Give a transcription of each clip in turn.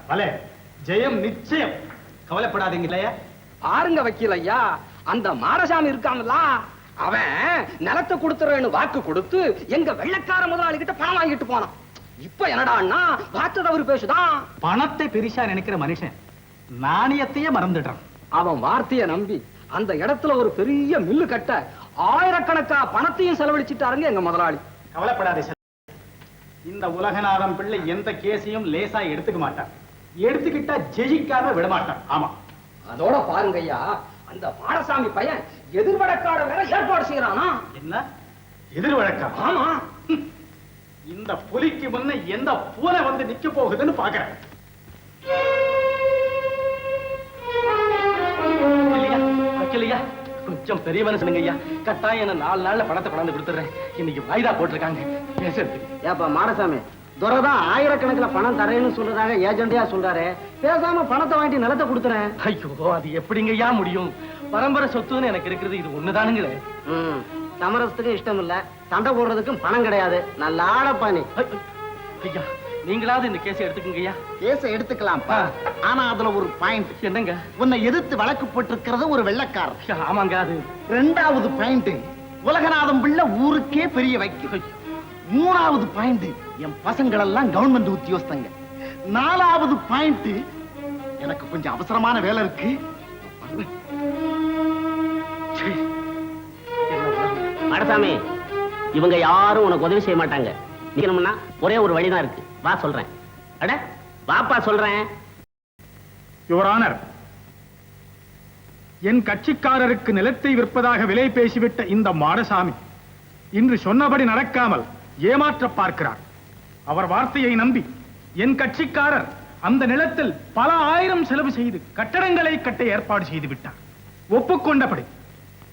பலே ஜெயம் நிச்சயம். கவலைப்படாதீங்க இல்லையா? பாருங்க வக்கீல் ஐயா, அந்த மாடசாமி இருக்கான்ல, அவன் நிலத்தை கொடுத்துறேன்னு வாக்கு கொடுத்து எங்க வெள்ளைக்கார முதலாளி கிட்ட பணம் வாங்கிட்டு போனான். இப்ப என்னடான்னா வார்த்தை தவறு பேசுதான். பணத்தை பெரிசா நினைக்கிற மனுஷன் நாணயத்தையே மறந்துடுறான். அவன் வார்த்தையை நம்பி அந்த இடத்துல ஒரு பெரிய மில்லு கட்ட ஆயிரக்கணக்கா பணத்தையும் செலவழிச்சிட்டாருங்க எங்க முதலாளி. கவலைப்படாதே சார், இந்த உலகநாதம் பிள்ளை எந்த கேஸையும் லேசா எடுத்துக்க மாட்டான். எடுத்துக்கிட்டா ஜெயிக்காம விட மாட்டான். ஆமா, அதோட பாருங்க ஐயா, அந்த மாடசாமி பையன் எதிர்வழக்காட வேற ஏற்பாடு செய்யறானா. என்ன எதிர்வழக்கா? ஆமா, இந்த புலிக்கு முன்ன எந்த பூனை வந்து நிக்க போகுதுன்னு பாக்குறேன். வைக்கலையா? கொஞ்சம் பெரிய மனுஷனுங்க ஐயா, கட்டாயம் என்ன 4 நாள்ல பணத்தை கொண்டாந்து கொடுத்துறேன். இன்னைக்கு வாய்தா போட்டிருக்காங்க பேசுறதுக்கு. ஏப்பா மாடசாமி, துரைதான் ஆயிரக்கணக்கில் பணம் தரேன்னு சொல்றதாக ஏஜெண்டியா சொல்றாரு. பேசாம பணத்தை வாங்கிட்டு நிலத்தை கொடுத்துறேன். ஐயோ, அது எப்படிங்க ஐயா முடியும்? பரம்பரை சொத்துன்னு எனக்கு இருக்கிறது இது ஒண்ணுதானுங்களே. சமரசத்துக்கும் இஷ்டம் இல்ல, சண்டை போடுறதுக்கும் பணம் கிடையாது. நல்ல ஆளப்பா நீ. ஐயா, நீங்களாவது இந்த கேஸை எடுத்துக்கங்க ஐயா. கேஸை எடுத்துக்கலாம்ப்பா, ஆனா அதுல ஒரு பாயிண்ட். என்னங்க? உன்னை எதிர்த்து வழக்கு போட்டிருக்கிறது ஒரு வெள்ளைக்காரர். ஆமாங்க. அது 2வது பாயிண்ட், உலகநாதம் பிள்ளை ஊருக்கே பெரிய வைக்கு. 3வது பாயிண்ட், என் பசங்கள் எல்லாம் கவர்மெண்ட் உத்தியோகஸ்தங்க. 4வது பாயிண்ட், எனக்கு கொஞ்சம் அவசரமான வேலை இருக்கு. மாடசாமி, இவங்க யாரும் உனக்கு உதவி செய்ய மாட்டாங்க. நிக்கணும்னா ஒரே ஒரு வழிதான் இருக்கு. வா சொல்றேன். அட வாப்பா சொல்றேன். யுவர் ஆனர், என் கட்சிக்காரருக்கு நிலத்தை விற்பதாக விலை பேசிவிட்ட இந்த மாடசாமி இன்று சொன்னபடி நடக்காமல் ஏமாற்ற பார்க்கிறார். அவர் வார்த்தையை நம்பி என் கட்சிக்காரர் அந்த நிலத்தில் பல ஆயிரம் செலவு செய்து கட்டடங்களை கட்ட ஏற்பாடு செய்து விட்டார். ஒப்புக்கொண்டபடி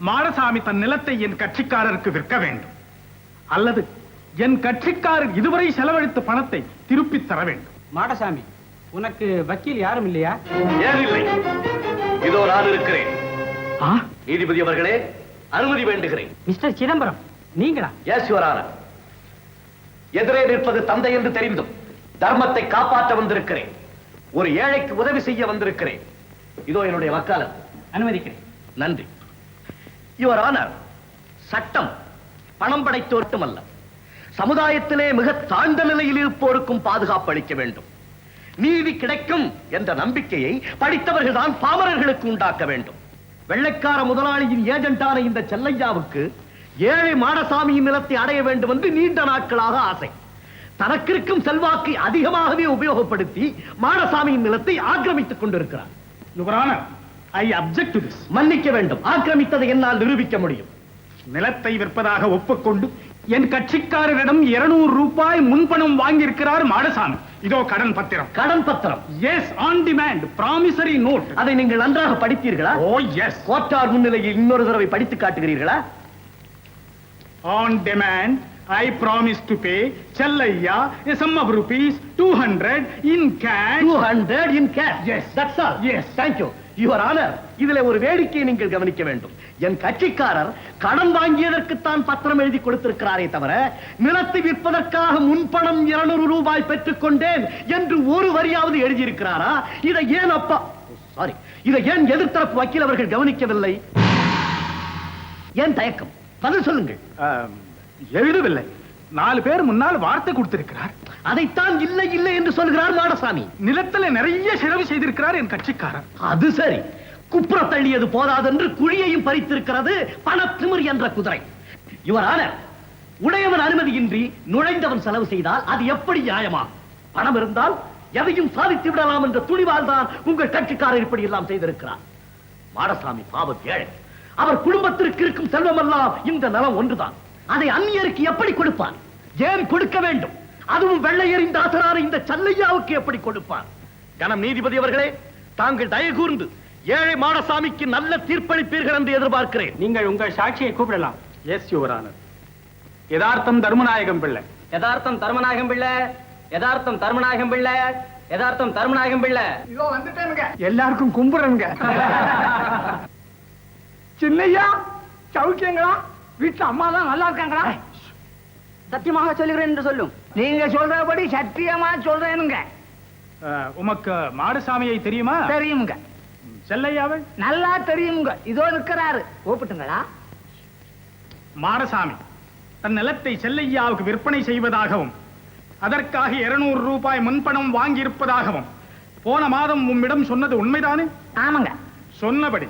மாடசாமி தன் நிலத்தை என் கட்சிக்காரருக்கு விற்க வேண்டும், அல்லது என் கட்சிக்காரர் இதுவரை செலவழித்த பணத்தை திருப்பி தர வேண்டும். மாடசாமி, உனக்கு வக்கீல் யாரும் இல்லையா? ஏன் இல்லை? இதோ நான் இருக்கிறேன். நீதிபதி அவர்களே, அனுமதி வேண்டுகிறேன். மிஸ்டர் சிதம்பரம், நீங்களா? Yes your honour. எதிரே நிற்பது தந்தை என்று தெரிந்தும் தர்மத்தை காப்பாற்ற வந்திருக்கிறேன். ஒரு ஏழைக்கு உதவி செய்ய வந்திருக்கிறேன். இதோ என்னுடைய வக்காலத். அனுமதிக்கிறேன். நன்றி. யுவர் ஆனர், சட்டம் பணம் படைத்தோர்க்கும் அல்ல, சமுதாயத்திலே மிக தாழ்ந்த நிலையில் இருப்போருக்கும் பாதுகாப்பு அளிக்க வேண்டும். நீதி கிடைக்கும் என்ற நம்பிக்கையை படித்தவர்கள் தான் பாமரர்களுக்கு உண்டாக்க வேண்டும். வெள்ளைக்கார முதலாளியின் ஏஜென்டான இந்த செல்லையாவுக்கு ஏழை மாடசாமியின் நிலத்தை அடைய வேண்டும் என்று நீண்ட நாட்களாக ஆசை. தனக்கிருக்கும் செல்வாக்கை அதிகமாகவே உபயோகப்படுத்தி மாடசாமியின் நிலத்தை ஆக்கிரமித்துக் கொண்டிருக்கிறார். Your honour, I object to this. மன்னிக்க வேண்டும், ஆக்கிரமித்ததை என்னால் நிரூபிக்க முடியும். நிலத்தை விற்பதாக ஒப்புக்கொண்டு என் கட்சிக்காரரிடம் 200 ரூபாய் முன்பணம் வாங்கியிருக்கிறார் மாடசாமி. இதோ கடன் பத்திரம். கடன் பத்திரம்? Yes, on demand promissory note. அதை நீங்கள் நன்றாக படித்தீர்களா? ஓ எஸ். கோட்டார் முன்னிலையில் இன்னொரு தடவை படித்து காட்டுகிறீர்களா? On demand I promise to pay Challaiya a sum of rupees 200 in cash. 200 in cash? Yes. That's all. Yes. Thank you. Your Honor, இதிலே ஒரு வேடிக்கையை நீங்கள் கவனிக்க வேண்டும். என் கட்சிக்காரர் கடன் வாங்கியதற்குத்தான் பத்திரம் எழுதி கொடுத்திருக்கிறாரே தவிர நிலத்தை விற்பதற்காக முன்பணம் 200 ரூபாய் பெற்றுக் கொண்டேன் என்று ஒரு வரியாவது எழுதியிருக்கிறாரா? இதை ஏன் இதை ஏன் எதிர்த்தரப்பு வக்கீல் அவர்கள் கவனிக்கவில்லை? ஏன் தயக்கம்? பதில் சொல்லுங்கள். எழுதவில்லை. 4 பேர் முன்னால் வார்த்தை கொடுத்திருக்கிறார். அதைத்தான் இல்லை இல்லை என்று சொல்கிறார் மாடசாமி. நிலத்துல நிறைய செலவு செய்திருக்கிறார் என் கட்சிக்காரர். அது சரி, குப்புற தள்ளியது போதாதென்று குழியையும் பறித்திருக்கிறது பணத்திமிர் என்ற குதிரை. யுவர் ஆனர், உடையவன் அனுமதியின்றி நுழைந்தவன் செலவு செய்தால் அது எப்படி நியாயமா? பணம் இருந்தால் எதையும் சாதித்து விடலாம் என்ற துணிவால் தான் உங்கள் கட்சிக்காரர் இப்படி எல்லாம் செய்திருக்கிறார். மாடசாமி பாவம் ஏழை. அவர் குடும்பத்திற்கு இருக்கும் செல்வமெல்லாம் இந்த நலம் ஒன்றுதான். அதை அந்நியருக்கு எப்படி கொடுப்பார்? ஏன் கொடுக்க வேண்டும்? அதுவும் வெள்ளை எறிந்த ஆசரான இந்த சல்லையாவுக்கு எப்படி கொடுப்பார்? கனம் நீதிபதி அவர்களே, தாங்கள் தயவு கூர்ந்து ஏழை மாடசாமிக்கு நல்ல தீர்ப்பளிப்பீர்கள் என்று எதிர்பார்க்கிறேன். நீங்கள் உங்கள் சாட்சியை கூப்பிடலாம். Yes your honour. யதார்த்தம் தர்மநாயகம் பிள்ளை. யதார்த்தம் தர்மநாயகம் பிள்ளை. யதார்த்தம் தர்மநாயகம் பிள்ளை. யதார்த்தம் தர்மநாயகம் பிள்ளை. இதோ வந்துட்டேனுங்க. எல்லாருக்கும் கும்பிடுங்க. சின்னையா, சௌக்கியங்களா? வீட்டுல அம்மா தான் நல்லா இருக்காங்களா? சத்தியமாக சொல்லுகிறேன் என்று சொல்லும். நீங்க சொல்றபடி சத்தியமா சொல்றேனுங்க. உமக்கு மாடசாமியை தெரியுமா? தெரியுங்க. செல்லையாவை நல்லா தெரியுங்க. இதோ இருக்கிறாரு. கூப்பிட்டுங்களா? மாடசாமி தன் நிலத்தை செல்லையாவுக்கு விற்பனை செய்வதாகவும் அதற்காக 200 ரூபாய் முன்பணம் வாங்கி இருப்பதாகவும் போன மாதம் உம்மிடம் சொன்னது உண்மைதானே? ஆமாங்க. சொன்னபடி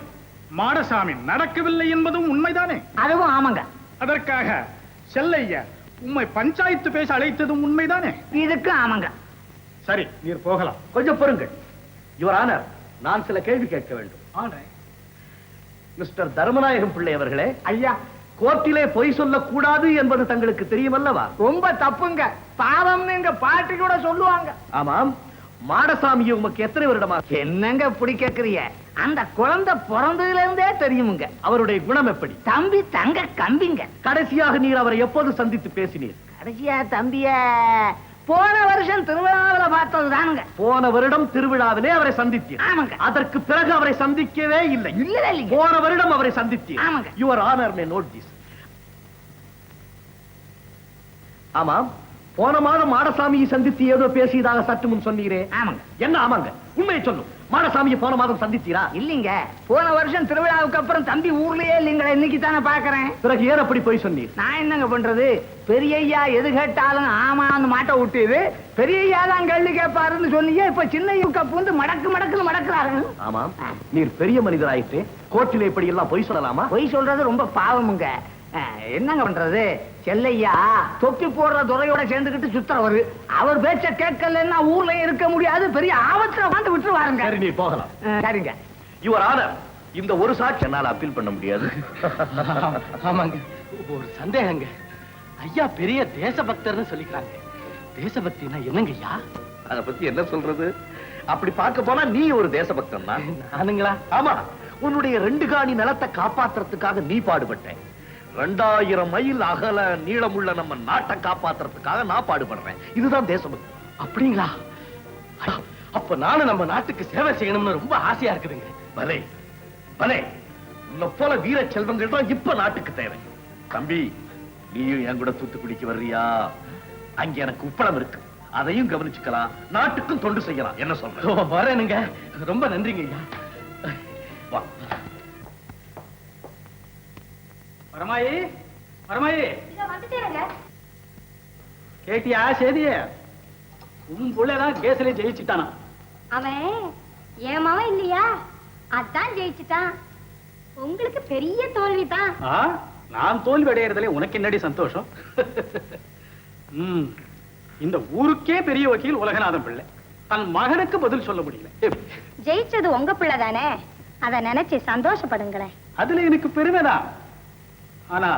மாடசாமி நடக்கவில்லை என்பதும் உண்மைதானே? அதுவும் ஆமாங்க. அதற்காக செல்லையா உம்மை பஞ்சாயத்து பேச அழைத்ததும் உண்மைதானே? இதுக்கு ஆமாங்க. சரி, நீர் போகலாம். கொஞ்சம் பொறுங்கள். யுவர் ஆனர், நான் சில கேள்வி கேட்க வேண்டும். மிஸ்டர் தர்மநாயகம் பிள்ளை அவர்களே, ஐயா, கோர்ட்டிலே பொய் சொல்லக்கூடாது என்பது தங்களுக்கு தெரியுமல்லவா? ரொம்ப தப்புங்க. பாவம்னு எங்க பாட்டி கூட சொல்லுவாங்க. ஆமாம். மாடசாமியை உமக்கு எத்தனை வருடமா? என்னங்க இப்படி கேக்குறீங்க? அந்த குழந்தை பிறந்ததுல இருந்தே தெரியுமுங்க. அவருடைய குணம் எப்படி? தம்பி தங்க கம்பிங்க. கடைசியாக நீர் அவரை எப்போது சந்தித்து பேசினீர்? கடைசியா தம்பிய போன வருஷம் திருவிழாவில பார்த்தது தானுங்க. போன வருடம் திருவிழாவிலே அவரை சந்தித்தீர். ஆமாங்க. அதற்கு பிறகு அவரை சந்திக்கவே இல்லை. இல்ல. போன வருடம் அவரை சந்தித்தீர். ஆமாங்க. Your honour may note this. ஆமாம், போன மாதம் மாடசாமியை சந்தித்து ஏதோ பேசியதாக சற்று முன் சொன்னீரே. ஆமாங்க. என்ன ஆமாங்க? உண்மையை சொல்லும். மாடசாமியை போன மாதம் சந்தித்தீரா? இல்லீங்க. போன வருஷம் திருவிழாவுக்கு அப்புறம் தம்பி ஊர்லயே இல்லீங்களா? இன்னைக்கு தானே பாக்குறேன். பிறகு ஏன் அப்படி போய் சொன்னீர்? நான் என்னங்க பண்றது? பெரியய்யா எது கேட்டாலும் ஆமான்னு மாட்ட விட்டுது. பெரியய்யா தான் கேள்வி கேட்பாருன்னு சொன்னீங்க. இப்ப சின்ன பூந்து மடக்குன்னு மடக்குறாரு. ஆமாம், நீர் பெரிய மனிதராயிட்டு கோர்ட்டிலே இப்படி எல்லாம் பொய் சொல்லலாமா? பொய் சொல்றது ரொம்ப பாவமுங்க. என்னங்க பண்றது? செல்லையா தொப்பி போடுற துறையோட சேர்ந்துக்கிட்டு சுத்துறவரு. அவர் பேச்ச கேட்கலன்னா ஊர்ல இருக்க முடியாது. பெரிய ஆபத்துல வந்து விட்டுருவாருங்க. சரி, நீர் போகலாம். சரிங்க. யுவர் ஆனர், இந்த ஒரு சாட்சி என்னால் அப்பீல் பண்ண முடியாது. ஆமாங்க, ஒரு சந்தேகங்க. ஐயா பெரிய தேசபக்தர்னு சொல்லிக்கிறாங்க. தேசபக்தினா என்னங்க ஐயா? அத பத்தி என்ன சொல்றது? அப்படி பார்க்க போனா நீ ஒரு தேசபக்தன் தான். நானுங்களா? ஆமா, உன்னுடைய 2 காணி நிலத்தை காப்பாத்துறதுக்காக நீ பாடுபட்டேன். 2000 மைல் அகல நீளமுள்ள நம்ம நாட்டை காப்பாத்துறதுக்காக நான் பாடுபடுறேன். இதுதான் தேசபக்தி. அப்படிங்களா? அப்ப நானும் நம்ம நாட்டுக்கு சேவை செய்யணும்னு ரொம்ப ஆசையா இருக்குதுங்க. பலே பலே, உன்னை போல வீர செல்வங்கள் தான் இப்ப நாட்டுக்கு தேவை. தம்பி, நீயும் என் கூட தூத்துக்குடிக்கு வர்றியா? அங்க எனக்கு உப்பளம் இருக்கு, அதையும் கவனிச்சுக்கலாம், நாட்டுக்கும் தொண்டு செய்யலாம். என்ன சொல்ற? வரேனுங்க. ரொம்ப நன்றிங்க ஐயா. வா. பரமாயி, பரமாயி, வந்துட்டேங்க. கேட்டியா செய்திய? உன் புள்ளதான் கேஸ்ல ஜெயிச்சுட்டானா? அவன் என் மவன் இல்லையா? அதான் ஜெயிச்சுட்டான். உங்களுக்கு பெரிய தோல்விதான். நான் தோல்வி அடையறதுல உனக்கு என்னடி சந்தோஷம்? இந்த ஊருக்கே பெரிய வக்கீல் உலகநாதன் பிள்ளை தன் மகனுக்கு பதில் சொல்ல முடியல. ஜெயிச்சது உங்க பிள்ளை தானே, அத நினைச்சு சந்தோஷப்படுங்களேன். அதுல எனக்கு பெருமைதான். ஆனா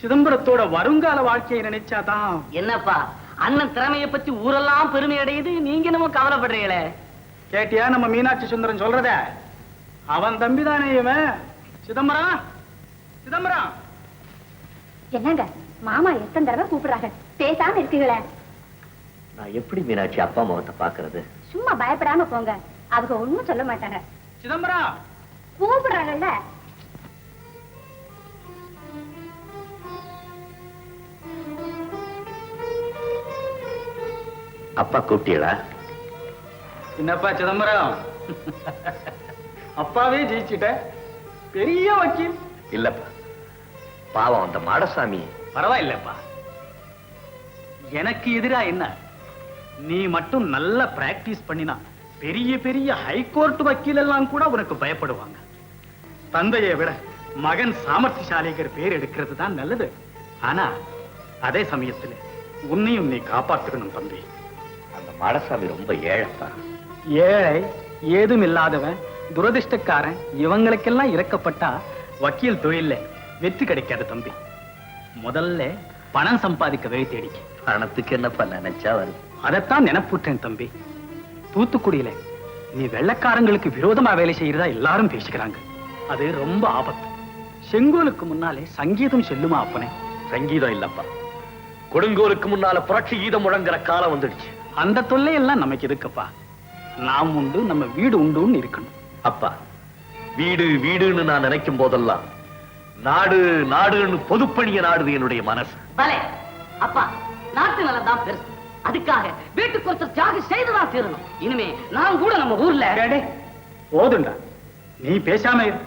சிதம்பரத்தோட வருங்கால வாழ்க்கையை நினைச்சாதான். என்னப்பா, அண்ணன் திறமையை பத்தி ஊரெல்லாம் பெருமை அடையுது, நீங்க நம்ம கவலைப்படுறீங்களே. கேட்டியா நம்ம மீனாட்சி சுந்தரம் சொல்றத? அவன் தம்பிதானே இவன். சிதம்பரம், சிதம்பரம். என்னங்க மாமா எத்தனை தடவை கூப்பிடுறாங்க, பேசாம இருக்கீங்களே. நான் எப்படி மீனாட்சி அப்பா அம்மாவத்தை பாக்குறது? சும்மா பயப்படாம போங்க, அவங்க ஒண்ணும் சொல்ல மாட்டாங்க. சிதம்பரம் கூப்பிடுறாங்கல்ல. அப்பா கூப்பிட்டீங்களா? என்னப்பா சிதம்பரம், அப்பாவே ஜெயிச்சுட்ட, பெரிய வக்கீல். இல்லப்பா, பாவம் அந்த மாடசாமி. பரவாயில்லப்பா, எனக்கு எதிரா என்ன? நீ மட்டும் நல்ல பிராக்டிஸ் பண்ணினா பெரிய பெரிய ஹைகோர்ட் வக்கீல் எல்லாம் கூட உனக்கு பயப்படுவாங்க. தந்தையை விட மகன் சாமர்த்தியசாலிங்கிற பேர் எடுக்கிறது தான் நல்லது. ஆனா அதே சமயத்துல உன்னையும் நீ காப்பாத்துக்கணும் தம்பி. அந்த மாடசாமி ரொம்ப ஏழைப்பா. ஏழை, ஏதும் இல்லாதவன், துரதிர்ஷ்டக்காரன், இவங்களுக்கெல்லாம் இறக்கப்பட்டா வக்கீல் தொழில வெற்றி கிடைக்காது தம்பி. முதல்ல பணம் சம்பாதிக்க வழி தேடிக்க. பணத்துக்கு என்னப்பா நினைச்சா வருது. அதைத்தான் நினைப்புட்டேன் தம்பி. தூத்துக்குடியில நீ வெள்ளக்காரங்களுக்கு விரோதமா வேலை செய்யறதா எல்லாரும் பேசிக்கிறாங்க. அது ரொம்ப ஆபத்து. செங்கோலுக்கு முன்னாலே சங்கீதம் செல்லுமா அப்பனே? சங்கீதம் இல்லப்பா, கொடுங்கோலுக்கு முன்னால புரட்சி கீதம் முழங்குற காலம் வந்துடுச்சு. அந்த தொல்லை எல்லாம் நமக்கு எதுக்குப்பா? நாம் உண்டு, நம்ம வீடு உண்டுன்னு இருக்கணும். அப்பா, வீடு வீடுன்னு நான் நினைக்கும் போதெல்லாம் நாடு நாடுன்னு பொதுப்பணிய நாடுது என்னுடைய மனசு. பலே அப்பா, நாட்டு நலம் தான் பெருசு. அதுக்காக வீட்டுக்கு ஒருத்தர் தியாகம் செய்துதான் தீரணும். இனிமே நான் கூட நம்ம ஊர்ல போதுண்டா, நீ பேசாம இரு.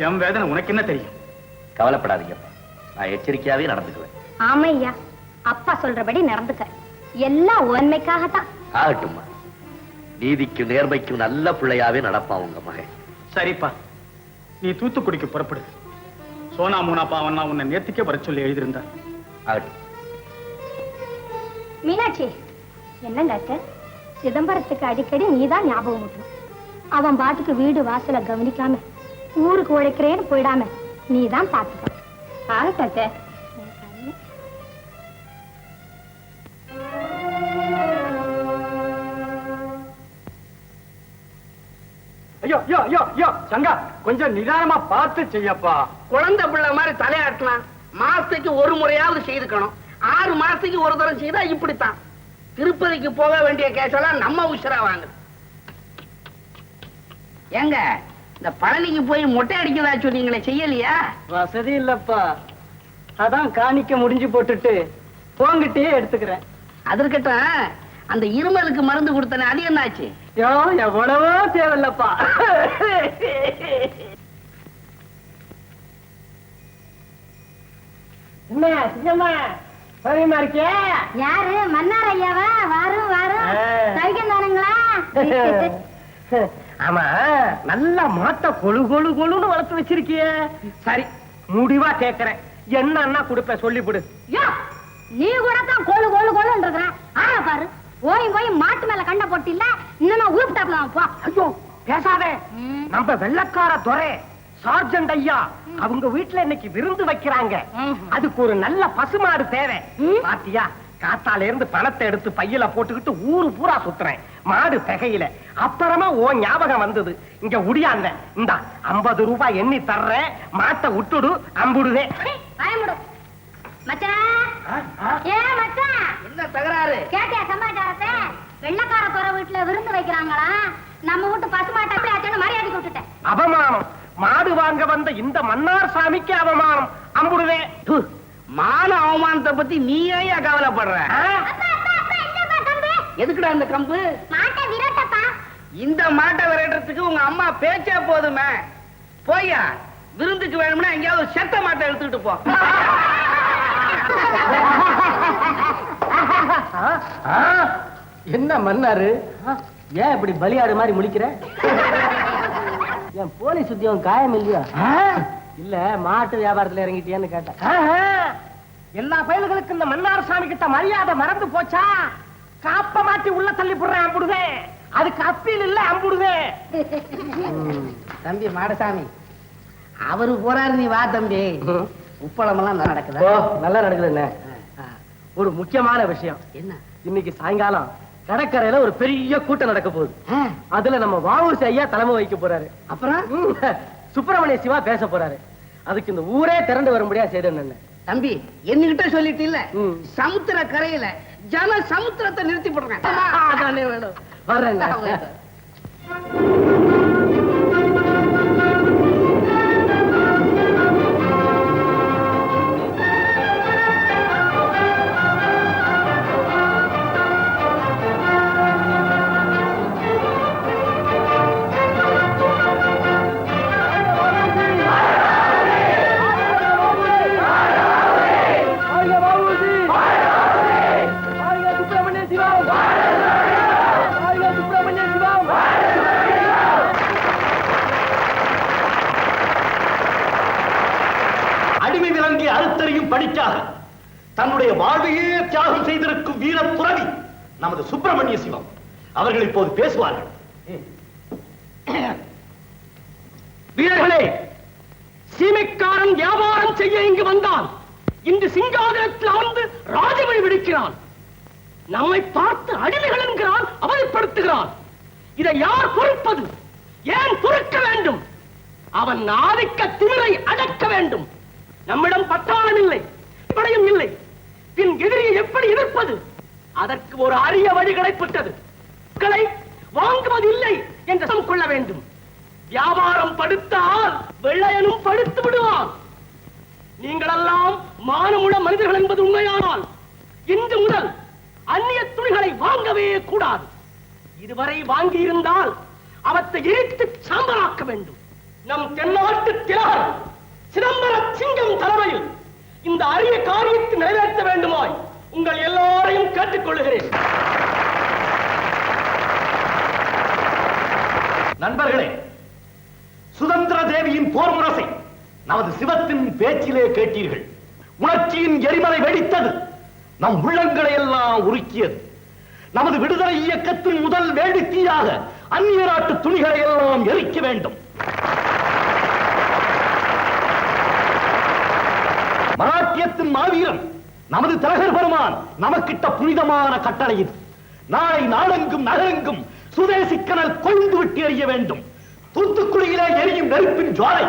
என் வேதனை உனக்கு என்ன தெரியும்? கவலைப்படாதீங்கப்பா, நான் எச்சரிக்கையாவே நடந்துக்குவேன். ஆமையா, அப்பா சொல்றபடி நடந்துக்க. எல்லாம் உண்மைக்காகத்தான். ஆகட்டும்மா, நீதிக்கும் நேர்மைக்கும் நல்ல பிள்ளையாவே நடப்பான் உங்க மகன். சரிப்பா, நீ தூத்துக்குடிக்கு புறப்படு. சோனா மூனா பாவன்னா உன்னை நேத்திக்கே வர சொல்லி எழுதியிருந்தா. ஆகட்டும். மீனாட்சி, என்னங்க அத்தை, சிதம்பரத்துக்கு அடிக்கடி நீதான் ஞாபகம் ஊட்டணும். அவன் பாட்டுக்கு வீடு வாசல கவனிக்காம ஊருக்கு உழைக்கிறேன்னு போயிடாம நீதான் பாத்துக்க. ஆகட்டும் அத்தை. ஐயோ ஐயோ ஐயோ ஐயோ சங்கா, கொஞ்சம் நிதானமா பார்த்து செய்யப்பா. குழந்தை பிள்ளை மாதிரி தலையாட்டலாம். மாசத்துக்கு ஒரு முறையாவது செய்துக்கணும். 6 மாசத்துக்கு ஒரு தடவை செய்தா இப்படித்தான். திருப்பதிக்கு போக வேண்டிய கேஸெல்லாம் நம்ம உஷரா வாங்க. ஏங்க, இந்த பழனிக்கு போய் மொட்டை அடிக்கதா சொன்னீங்களே, செய்யலையா? வசதி இல்லப்பா, அதான் காணிக்க முடிஞ்சு போட்டுட்டு போங்கிட்டே எடுத்துக்கிறேன். அதற்கட்டும் அந்த இருமலுக்கு மருந்து கொடுத்தனே, அது என்னாச்சு? எவ்வளவோ தேவையில்லப்பா. என்ன சிங்கம்மா சரிமா இருக்கே? யாரு? மன்னார் ஐயாவா? வாரும் வாரும். சைக்கிள் தானுங்களா? ஆமா, நல்லா மாட்ட கொழு கொழு கொழுன்னு வளர்த்து வச்சிருக்கிய. சரி, முடிவா கேக்குறேன், என்ன கொடுப்பேன் சொல்லிவிடு. நீ கூட தான் கோழு கோழு கோழுன்னு இருக்கிற. ஆள பாரு, போய் போய் மாட்டு மேல கண்ட போட்டில்ல, இன்னும் ஊப்பிட்டாப்ல போ. ஐயோ பேசாதே, நம்ம வெள்ளக்கார துரை சார்ஜென்ட் ஐயா அவங்க வீட்டுல இன்னைக்கு விருந்து வைக்கிறாங்க. அதுக்கு ஒரு நல்ல பசுமாடு தேவை. பாத்தியா, காத்தால இருந்து பணத்தை எடுத்து பையில போட்டுக்கிட்டு ஊரு பூரா சுத்துறேன், மாடு திகையில. அப்புறமா ஓ ஞாபகம் வந்தது, இங்க உடியாந்த இந்த 50 ரூபாய் எண்ணி தர்றேன், மாட்டை விட்டுடு, அம்புடுதே. என்ன தகராறு? கேட்டியா சமாச்சாரத்தை? வெள்ளக்கார துறை வீட்டுல விருந்து வைக்கிறாங்களா? நம்ம வீட்டு பசுமாட்டை அப்படி ஆச்சுன்னு மரியாதை விட்டுட்டேன். அவமானம், மாடு வாங்க வந்த இந்த மன்னார் சாமிக்கு அவமானம், அம்புடுதே. மான அவமானத்தை பத்தி நீ ஏன் கவலைப்படுற? எதுக்குடா இந்த கம்பு? மாட்டை விரட்டப்பா. இந்த மாட்டை விரட்டுறதுக்கு உங்க அம்மா பேச்சா போதுமே. போய்யா, விருந்துக்கு வேணும்னா எங்கேயாவது செத்த மாட்டை எடுத்துக்கிட்டு போ. என்ன மன்னாரு, ஏன் இப்படி பலியாடு மாதிரி முழிக்கிற? என் போலீஸ் உத்தியோகம் காயம் இல்லையா? இல்ல, மாட்டு வியாபாரத்துல இறங்கிட்டியான்னு கேட்டேன். எல்லா பயல்களுக்கும் இந்த மன்னார் சாமி கிட்ட மரியாதை மறந்து போச்சா? காப்ப மாட்டி உள்ள தள்ளி போடுறேன், அம்புடுதே. அதுக்கு அப்பீல் இல்ல, அம்புடுதே. தம்பி மாடசாமி, அவரு போறாரு, நீ வா தம்பி. உப்பளம் எல்லாம் நல்லா நடக்குது. நல்லா நடக்குது. ஒரு முக்கியமான விஷயம் என்ன? இன்னைக்கு சாயங்காலம் கடற்கரையில ஒரு பெரிய கூட்டம் நடக்க போகுது. அதுல நம்ம வாவூசி ஐயா தலைமை வைக்க போறாரு. அப்புறம் சுப்பிரமணிய சிவா பேச போறாரு. அதுக்கு இந்த ஊரே திரண்டு வரும்படியா செய்யணும். தம்பி, என்கிட்ட சொல்லிட்டு இல்ல, சமுத்திர கரையில ஜன சமுத்திரத்தை நிறுத்தி போடுறேன். அதானே வேணும். வர்றேன். அடிமை விலங்கி அறுத்தறியும் பணிக்காக தன்னுடைய வாழ்வையே தியாகம் செய்திருக்கும் வீர துறவி நமது சுப்பிரமணிய சிவம் அவர்கள் இப்போது பேசுவார்கள். வீரர்களே, சீமைக்காரன் வியாபாரம் செய்ய இங்கு வந்தான். இன்று சிங்காதனத்தில் அமர்ந்து ராஜமணி விடுக்கிறான். நம்மை பார்த்து அடிமைகள் என்கிறான், அவதிப்படுத்துகிறான். இதை யார் பொறுப்பது? ஏன் பொறுக்க வேண்டும்? அவன் ஆதிக்க திமிரை அடக்க வேண்டும். நம்மிடம் பட்டாளம் இல்லை, படையும் இல்லை. பின் எதிரியை எப்படி எதிர்ப்பது? அதற்கு ஒரு அரிய வழி கிடைப்பட்டது. மக்களை வாங்குவது இல்லை என்று கொள்ள வேண்டும். வியாபாரம் படுத்தால் வெள்ளையனும் படுத்து விடுவான். நீங்களெல்லாம் மானமுள்ள மனிதர்கள் என்பது உண்மையானால் இன்று முதல் அந்நிய துணிகளை வாங்கவே கூடாது. இதுவரை வாங்கி இருந்தால் அவற்றை எரித்து சாம்பலாக்க வேண்டும். நம் தென்னாட்டு திலகர் சிதம்பர சிங்கம் தலைமையில் இந்த அரிய காரியத்தை நிறைவேற்ற வேண்டுமாய் உங்கள் எல்லாரையும் கேட்டுக்கொள்கிறேன். நண்பர்களே, சுதந்திர தேவியின் போர் முரசை நமது சிவத்தின் பேச்சிலே கேட்டீர்கள். உணர்ச்சியின் எரிமலை வெடித்தது, நம் உள்ளங்களை எல்லாம் உருக்கியது. நமது விடுதலை இயக்கத்தின் முதல் வேடிக்கையாக அந்நிய நாட்டு துணிகளை எல்லாம் எரிக்க வேண்டும். மராட்டியத்தின் மாவீரன் நமது திலகர் பெருமான் நமக்கிட்ட புனிதமான கட்டளை இது. நாளை நாடெங்கும் நகரெங்கும் சுதேசி கனல் கொழுந்து விட்டு எறிய வேண்டும். தூத்துக்குடியிலே எரியும் நெருப்பின் ஜுவாலை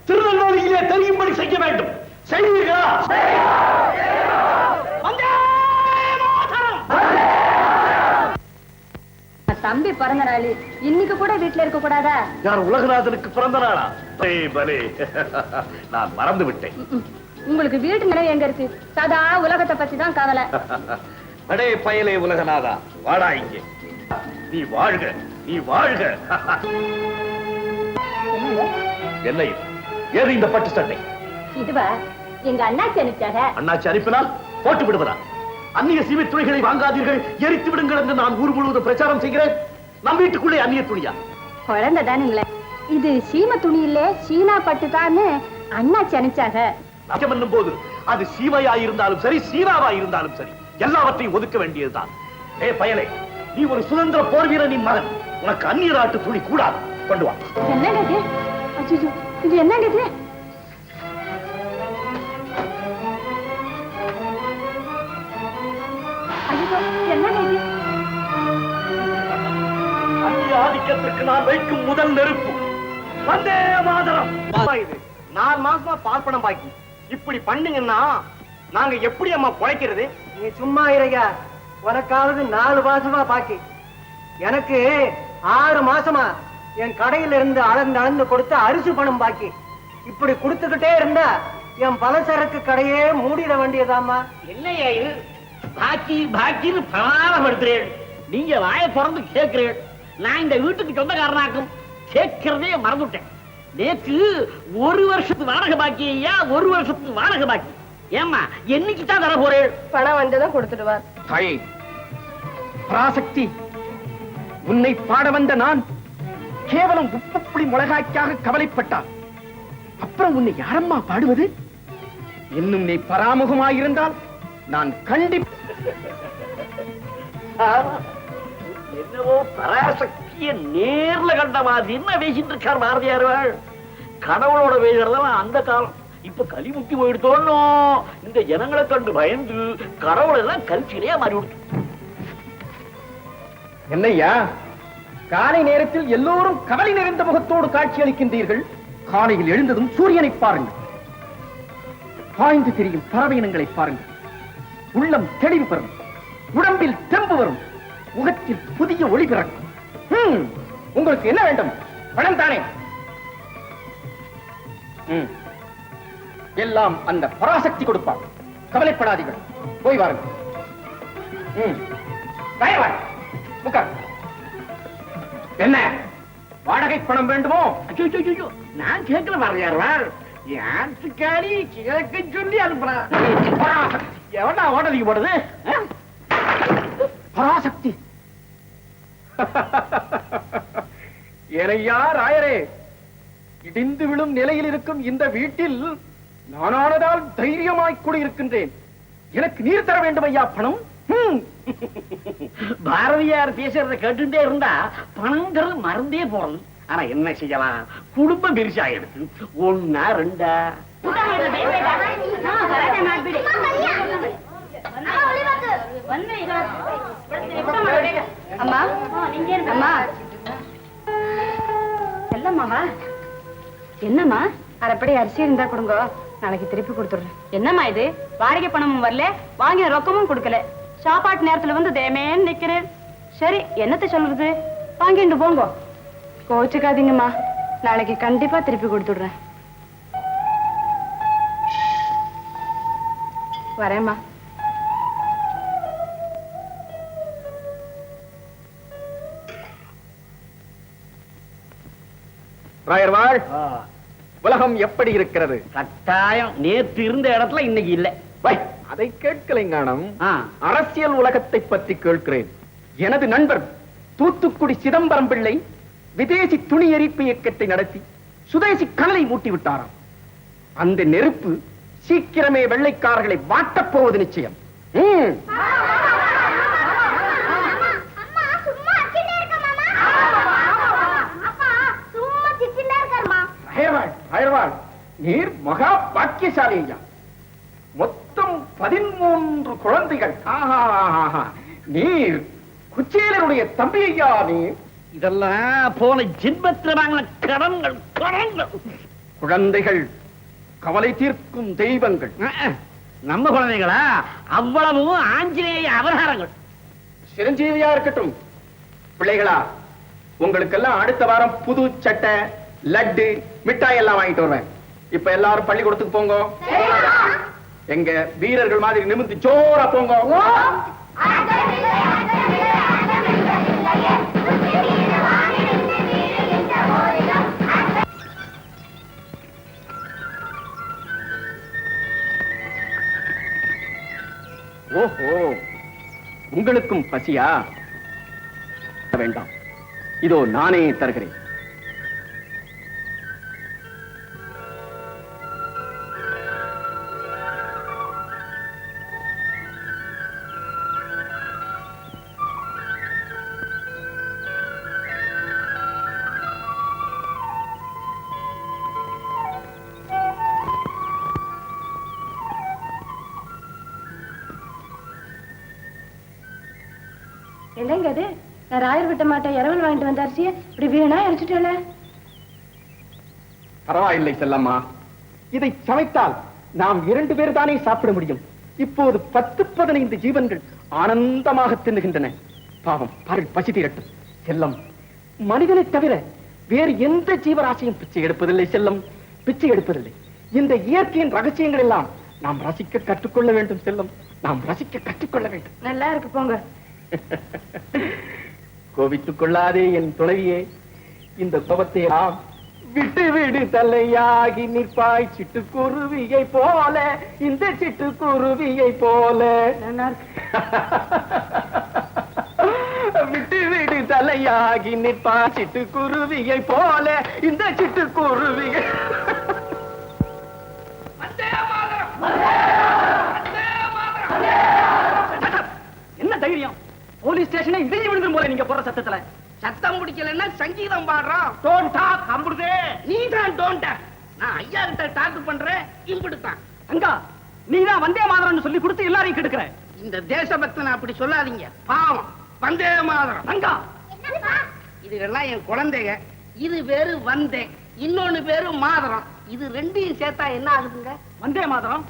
திருநெல்வேலியிலே தெரியும்படி செய்ய வேண்டும். செய்வீர்களா? தம்பி பிறந்த நாள் இன்னைக்கு கூட வீட்டுல இருக்க கூடாதா? யார் உலகநாதனுக்கு பிறந்த நாளா? பலே, நான் மறந்து விட்டேன். உங்களுக்கு வீட்டு நிலை எங்க இருக்கு? சதா உலகத்தை பத்தி தான் கவலை. அடே பயலே உலகநாதா, வாடா இங்கே. நீ வாழ்க, நீ வாழ்க. என்ன இது? ஏது இந்த பட்டு சட்டை? இதுவா எங்க அண்ணாச்சி அனுப்பிச்சாக. அண்ணாச்சி அனுப்பினால் போட்டு விடுவதா? அந்நிய சீமை துணிகளை வாங்காதீர்கள், எரித்து விடுங்கள் என்று நான் ஊர் முழுவதும் பிரச்சாரம் செய்கிறேன். நம் வீட்டுக்குள்ளே அந்நிய துணியா? குழந்தை தானுங்களே, இது சீம துணி இல்ல சீனா பட்டு தான்னு அண்ணாச்சி அனுப்பிச்சாக. நகம் என்னும் போது அது சீமையா இருந்தாலும் சரி, சீனாவா இருந்தாலும் சரி, எல்லாவற்றையும் ஒதுக்க வேண்டியதுதான். ஏ பயலே, நீ ஒரு சுதந்திர போர் வீரனின் மகன், உனக்கு அந்நிய நாட்டு துணி கூடாது. கொண்டு வா. என்னங்க இது? அச்சச்சோ, இது என்னங்க இது? ஐயோ, என்னங்க இது? அந்நிய ஆதிக்கத்திற்கு நான் வைக்கும் முதல் நெருப்பு வந்தே மாதரம். இது 4 மாசமா பார்ப்பனம் பாக்கி. இப்படி பண்ணுங்கன்னா நாங்க எப்படி அம்மா பிழைக்கிறது? நீ சும்மா இருங்க. உனக்காவது 4 மாசமா பாக்கி. எனக்கு 6 மாசமா என் கடையில இருந்து அளந்து கொடுத்த அரிசி பணம் பாக்கி. இப்படி கொடுத்துக்கிட்டே இருந்தா என் பலசரக்கு கடையே மூடிட வேண்டியதாமா. என்னையா இது? பாக்கி பாக்கின்னு பிரமாணப்படுத்துறேன். நீங்க வாயை திறந்து கேட்கிறேன். நான் இந்த வீட்டுக்கு சொந்தக்காரனாக்கும் கேட்கிறதே மறந்துட்டேன். நேற்று 1 வருஷத்து வாடகை பாக்கி ஐயா, 1 வருஷத்து வாடகை பாக்கி. ஏம்மா என்னைக்கு தான் தர போறேன்? பணம் வந்ததும் கொடுத்துடுவார். தாயே பராசக்தி, உன்னை பாட வந்த நான் கேவலம் உப்புப்புளி மிளகாய்க்காக கவலைப்பட்டான். அப்புறம் உன்னை யாரம்மா பாடுவது? இன்னும் நீ பராமுகமாயிருந்தால் நான் என்னவோ பராசக்திய நேர்ல கண்ட மாதிரி என்ன பேசிட்டு இருக்கார் பாரதியார். கடவுளோட பேசுறதெல்லாம் அந்த காலம். இப்ப கலிமுக்கி போயிடுத்தோன்னு இந்த ஜனங்களை கண்டு பயந்து கடவுள் எல்லாம் கல்ச்சிலையா மாறி விடுத்து. என்னையா காலை நேரத்தில் எல்லோரும் கவலை நிறைந்த முகத்தோடு காட்சி அளிக்கின்றீர்கள். காலையில் எழுந்ததும் சூரியனை பாருங்கள், பாய்ந்து திரியும் பறவை இனங்களை பாருங்கள். உள்ளம் தெளிவு பெறும், உடம்பில் தெம்பு வரும், முகத்தில் புதிய ஒளி பிறக்கும். உங்களுக்கு என்ன வேண்டும்? பணம் தானே? எல்லாம் அந்த பராசக்தி கொடுப்பார். கவலைப்படாதீர்கள், போய் வாருங்கள். என்ன வாடகை பணம் வேண்டுமோ? நான் கேட்கல பாரதியார். யாருக்காரி கேட்க சொல்லி அனுப்புறான். எவனா ஓட்டதிக்கு போடுது? பராசக்தி. ஏனையா ராயரே, இடிந்து விழும் நிலையில் இருக்கும் இந்த வீட்டில் நானானதால் தைரியமாய் குடியிருக்கின்றேன். எனக்கு நீர் தர வேண்டும் ஐயா. பணம் பாரதியார் பேசுறத கேட்டுட்டே இருந்தா பணங்கிறது மறந்தே போறோம். ஆனா என்ன செய்யலாம்? குடும்பம் பெருசாயிடுச்சு. 1 2 அம்மா, அம்மா, செல்லம்மாவா? என்னம்மா? அரைப்படி அரிசி இருந்தா கொடுங்க, நாளைக்கு திருப்பி கொடுத்துடுறேன். என்னம்மா இது? வாடகை பணமும் வரல, வாங்கின ரொக்கமும் கொடுக்கல, சாப்பாட்டு நேரத்துல வந்து தேமேன்னு நிக்கிறேன். சரி, என்னத்தை சொல்றது? வாங்கிட்டு போங்க. கோச்சுக்காதீங்கம்மா, நாளைக்கு கண்டிப்பா திருப்பி கொடுத்துடுறேன். வரேம்மா. ராயர்வாள், உலகம் எப்படி இருக்கிறது? கட்டாயம் நேற்று இருந்த இடத்துல இன்னைக்கு இல்ல. வை, அதை கேட்கலைங்கானம். அரசியல் உலகத்தை பற்றி கேட்கிறேன். எனது நண்பர் தூத்துக்குடி சிதம்பரம் பிள்ளை விதேசி துணி எரிப்பு இயக்கத்தை நடத்தி சுதேசி கனலை மூட்டி விட்டாராம். அந்த நெருப்பு சீக்கிரமே வெள்ளைக்காரர்களை வாட்டப் போவது நிச்சயம். நீர் மகா பாக்கியசாலி ஐயா. மொத்தம் 13 குழந்தைகள். நீர் குச்சேலருடைய தம்பி ஐயா. நீர் இதெல்லாம் போன ஜென்மத்தில் வாங்கின கடன்கள். குழந்தைகள் கவலை தீர்க்கும் தெய்வங்கள். நம்ம குழந்தைகளா? அவ்வளவும் ஆஞ்சநேய அவதாரங்கள். சிரஞ்சீவியா இருக்கட்டும். பிள்ளைகளா, உங்களுக்கெல்லாம் அடுத்த வாரம் புது சட்டை, லட்டு, மிட்டாய் எல்லாம் வாங்கிட்டு வருவேன். இப்ப எல்லாரும் பள்ளிக்கூடத்துக்கு போங்க. எங்க வீரர்கள் மாதிரி நிமிர்ந்து ஜோரா போங்க. ஓஹோ, உங்களுக்கும் பசியா? வேண்டாம், இதோ நானே தருகிறேன். என்னங்க அது? நான் ராயர் விட்ட மாட்டேன் இரவல் வாங்கிட்டு வந்தாரிசிய இப்படி வீணா அரைச்சிட்டேல. பரவாயில்லை செல்லம்மா, இதை சமைத்தால் நாம் 2 பேர் தானே சாப்பிட முடியும். இப்போது 10-15 ஜீவன்கள் ஆனந்தமாக தின்னுகின்றன. பாவம், பாருங்கள், பசி தீரட்டும். செல்லம், மனிதனை தவிர வேறு எந்த ஜீவராசியும் பிச்சை எடுப்பதில்லை செல்லம், பிச்சை எடுப்பதில்லை. இந்த இயற்கையின் ரகசியங்கள் எல்லாம் நாம் ரசிக்க கற்றுக்கொள்ள வேண்டும் செல்லம், நாம் ரசிக்க கற்றுக்கொள்ள வேண்டும். நல்லா இருக்கு போங்க. கோபித்துக் கொள்ளாதே என் துணைவியே. இந்த கோபத்தை விட்டு விடு தலையாகி நிற்பாய் சிட்டுக்குருவியை போல, இந்த சிட்டுக்குருவியை போல. விட்டு விடு தலையாகி நிற்பாய் சிட்டுக்குருவியை போல, இந்த சிட்டுக்குருவியை. என்ன தைரியம்? போலீஸ் ஸ்டேஷனை இடிஞ்சு விழுந்துரும் போல நீங்க போற சத்தத்துல. சத்தம் பிடிக்கலன்னா சங்கீதம் பாடுறோம். டோன்ட் டாக் அம்புடுதே. நீ தான் டோன்ட் டாக். நான் ஐயா கிட்ட டாக் பண்றேன். இம்புடுதான் அங்கா, நீ தான் வந்தே மாதரம்னு சொல்லி கொடுத்து எல்லாரையும் கெடுக்கிற. இந்த தேசபக்தனை அப்படி சொல்லாதீங்க. பாவம், வந்தே மாதரம். அங்கா, இதெல்லாம் என் குழந்தைங்க. இது பேரு வந்தே, இன்னொன்னு பேரு மாதரம். இது ரெண்டையும் சேர்த்தா என்ன ஆகுதுங்க? வந்தே மாதரம்.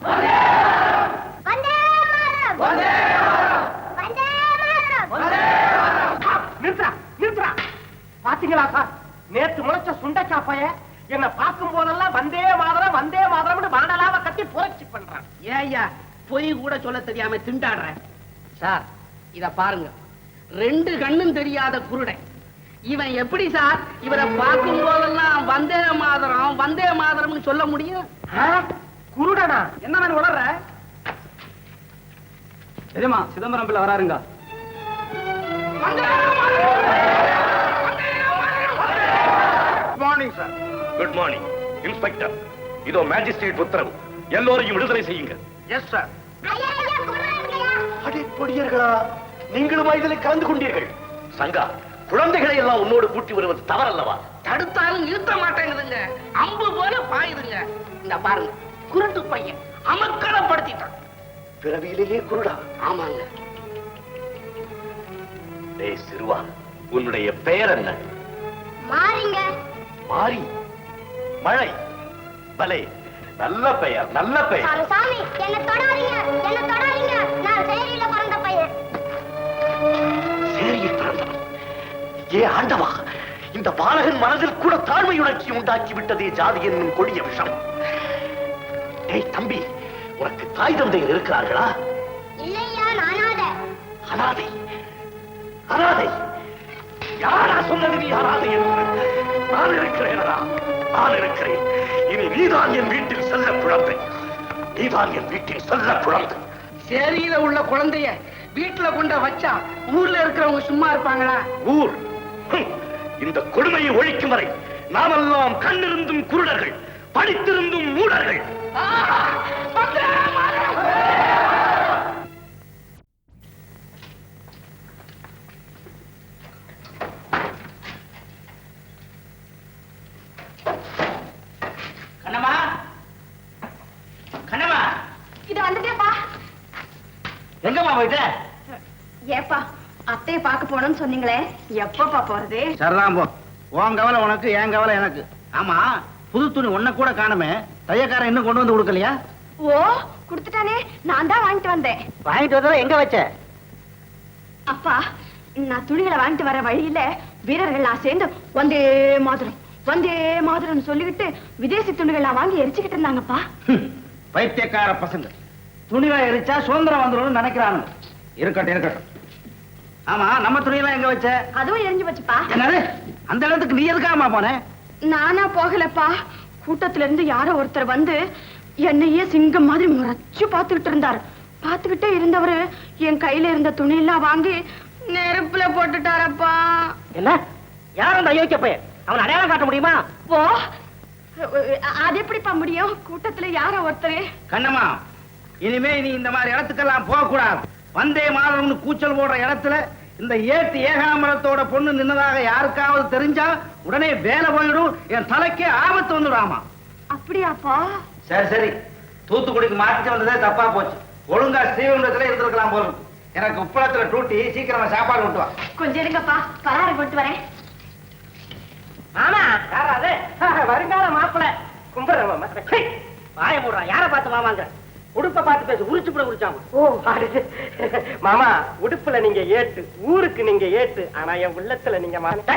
பாத்தீங்களா சார், நேத்து முளைச்ச சுண்டக்கா பைய என்ன பார்க்கும் போதெல்லாம் வந்தே மாதரம் வந்தே மாதரம் மரணலாவ கட்டி புரட்சி பண்றான். ஏய்யா, பொய் கூட சொல்ல தெரியாம திண்டாடுற. சார், இத பாருங்க, 2 கண்ணும் தெரியாத குருடை. இவன் எப்படி சார் இவரை பார்க்கும் போதெல்லாம் வந்தே மாதரம் வந்தே மாதரம்னு சொல்ல முடியும்? குருடனா? என்ன வேணும் உளர்ற? எஜமா, சிதம்பரம் பிள்ளை வராருங்க. Morning sir. Good morning inspector. இதோ மேஜிஸ்ட்ரேட் உத்தரவு, எல்லோரையும் விடுதலை செய்யுங்க. Yes sir. அடே பொடியர்களா, நீங்களும் இதில் கலந்து கொண்டீர்கள்? சங்கா, குழந்தைகளை எல்லாம் உன்னோடு கூட்டி வருவது தவறல்லவா? தடுத்தாலும் நிறுத்த மாட்டேங்குதுங்க. அம்பு போல பாயுதுங்க. இந்த பாருங்க, குருட்டு பையன் அமக்கலப்படுத்திட்டான். பிறவியிலேயே குருடா? ஆமாங்க. டேய் சிறுவா, உன்னுடைய பெயர் என்ன? மாறிங்க. மாரி, மழை, பலே, நல்ல பெயர், நல்ல பெயர். சாமி, என்ன தொடாதீங்க, என்ன தொடாதீங்க. நான் சேரியில பிறந்த பையன். சேரியில் பிறந்தவன்? ஏ ஆண்டவா, இந்த பாலகன் மனதில் கூட தாழ்மை உணர்ச்சி உண்டாக்கி விட்டதே ஜாதி என்னும் கொடிய விஷம். டேய் தம்பி, உனக்கு தாய் தந்தையர் இருக்கிறார்களா? இல்லையா, நான் அனாதை. அனாதை? அனாதை? யாரா சொன்னது நீ யாராது என்று? நான் இருக்கிறேனடா, நான் இருக்கிறேன். இனி நீதான் என் வீட்டில் செல்ல குழந்தை, நீதான் என் வீட்டில் செல்ல குழந்தை. சேரியில உள்ள குழந்தைய வீட்டுல கொண்ட வச்சா ஊர்ல இருக்கிறவங்க சும்மா இருப்பாங்களா? ஊர் இந்த கொடுமையை ஒழிக்கும் வரை நாமெல்லாம் கண்ணிருந்தும் குருடர்கள், படித்திருந்தும் மூடர்கள். கண்ணம்மா, கண்ணம்மா, இது வந்துட்டேப்பா. எங்கம்மா போயிட்ட? ஏப்பா அத்தைய பார்க்க போனோம்னு சொன்னீங்களே, எப்பப்பா போறது? சரிதான் போ. உன் கவலை உனக்கு, என் கவலை எனக்கு. ஆமா, புது துணி ஒன்ன கூட காணுமே, தையக்காரன் இன்னும் கொண்டு வந்து கொடுக்கலையா? ஓ குடுத்துட்டானே, நான் தான் வாங்கிட்டு வந்தேன். வாங்கிட்டு வந்தா எங்க வச்ச? அப்பா, நான் துணிகளை வாங்கிட்டு வர வழியில வீரர்கள்லாம் சேர்ந்து வந்தே மாதிரம் வந்தே மாதிரம் சொல்லிக்கிட்டு விதேசி துணிகள்லாம் வாங்கி எரிச்சுக்கிட்டு இருந்தாங்கப்பா. பைத்தியக்கார பசங்க, துணிகளை எரிச்சா சுதந்திரம் வந்துடும் நினைக்கிறானுங்க. இருக்கட்டும் இருக்கட்டும். ஆமா, நம்ம துணியெல்லாம் எங்க வச்ச? அதுவும் எரிஞ்சு வச்சுப்பா. என்னது, அந்த இடத்துக்கு நீ எதுக்காமா போன? நானா போகலப்பா, கூட்டத்துல இருந்து யாரோ ஒருத்தர் வந்து என்னையே சிங்கம் மாதிரி முறைச்சு பாத்துக்கிட்டு இருந்தாரு. பாத்துக்கிட்டே இருந்தவரு என் கையில இருந்த துணி எல்லாம் வாங்கி நெருப்புல போட்டுட்டாரப்பா. என்ன? யார் அந்த அயோக்கிய பையன்? அவன் அடையாளம் காட்ட முடியுமா? ஓ அது எப்படிப்பா முடியும்? கூட்டத்துல யாரோ ஒருத்தரே. கண்ணம்மா, இனிமே நீ இந்த மாதிரி இடத்துக்கெல்லாம் போக கூடாது. வந்தே மாதம்னு கூச்சல் போடுற இடத்துல இந்த ஏட்டு ஏகாம்பரத்தோட பொண்ணு நின்னதாக யாருக்காவது தெரிஞ்சா உடனே வேலை போயிடும், என் தலைக்கே ஆபத்து வந்துடாமா. அப்படியாப்பா? சரி சரி, தூத்துக்குடிக்கு மாத்திட்டு வந்ததே தப்பா போச்சு. ஒழுங்கா ஸ்ரீவைகுண்டத்துல இருந்திருக்கலாம் போல. எனக்கு உப்பளத்துல டூட்டி, சீக்கிரமா சாப்பாடு விட்டு வா. கொஞ்சம் இருங்கப்பா, பலகாரம் கொண்டு வரேன். மாமா, யாரா அது? வருங்கால மாப்பிள. கும்பிடுறேன் மாமா. வாய மூடுறா. யார பார்த்து மாமாங்க? உடுப்ப பார்த்து பேசு. உரிச்சு கூட உரிச்சாமா. ஓ மாமா, உடுப்புல நீங்க ஏட்டு, ஊருக்கு நீங்க ஏட்டு, ஆனா என் உள்ளத்துல நீங்க மாமா.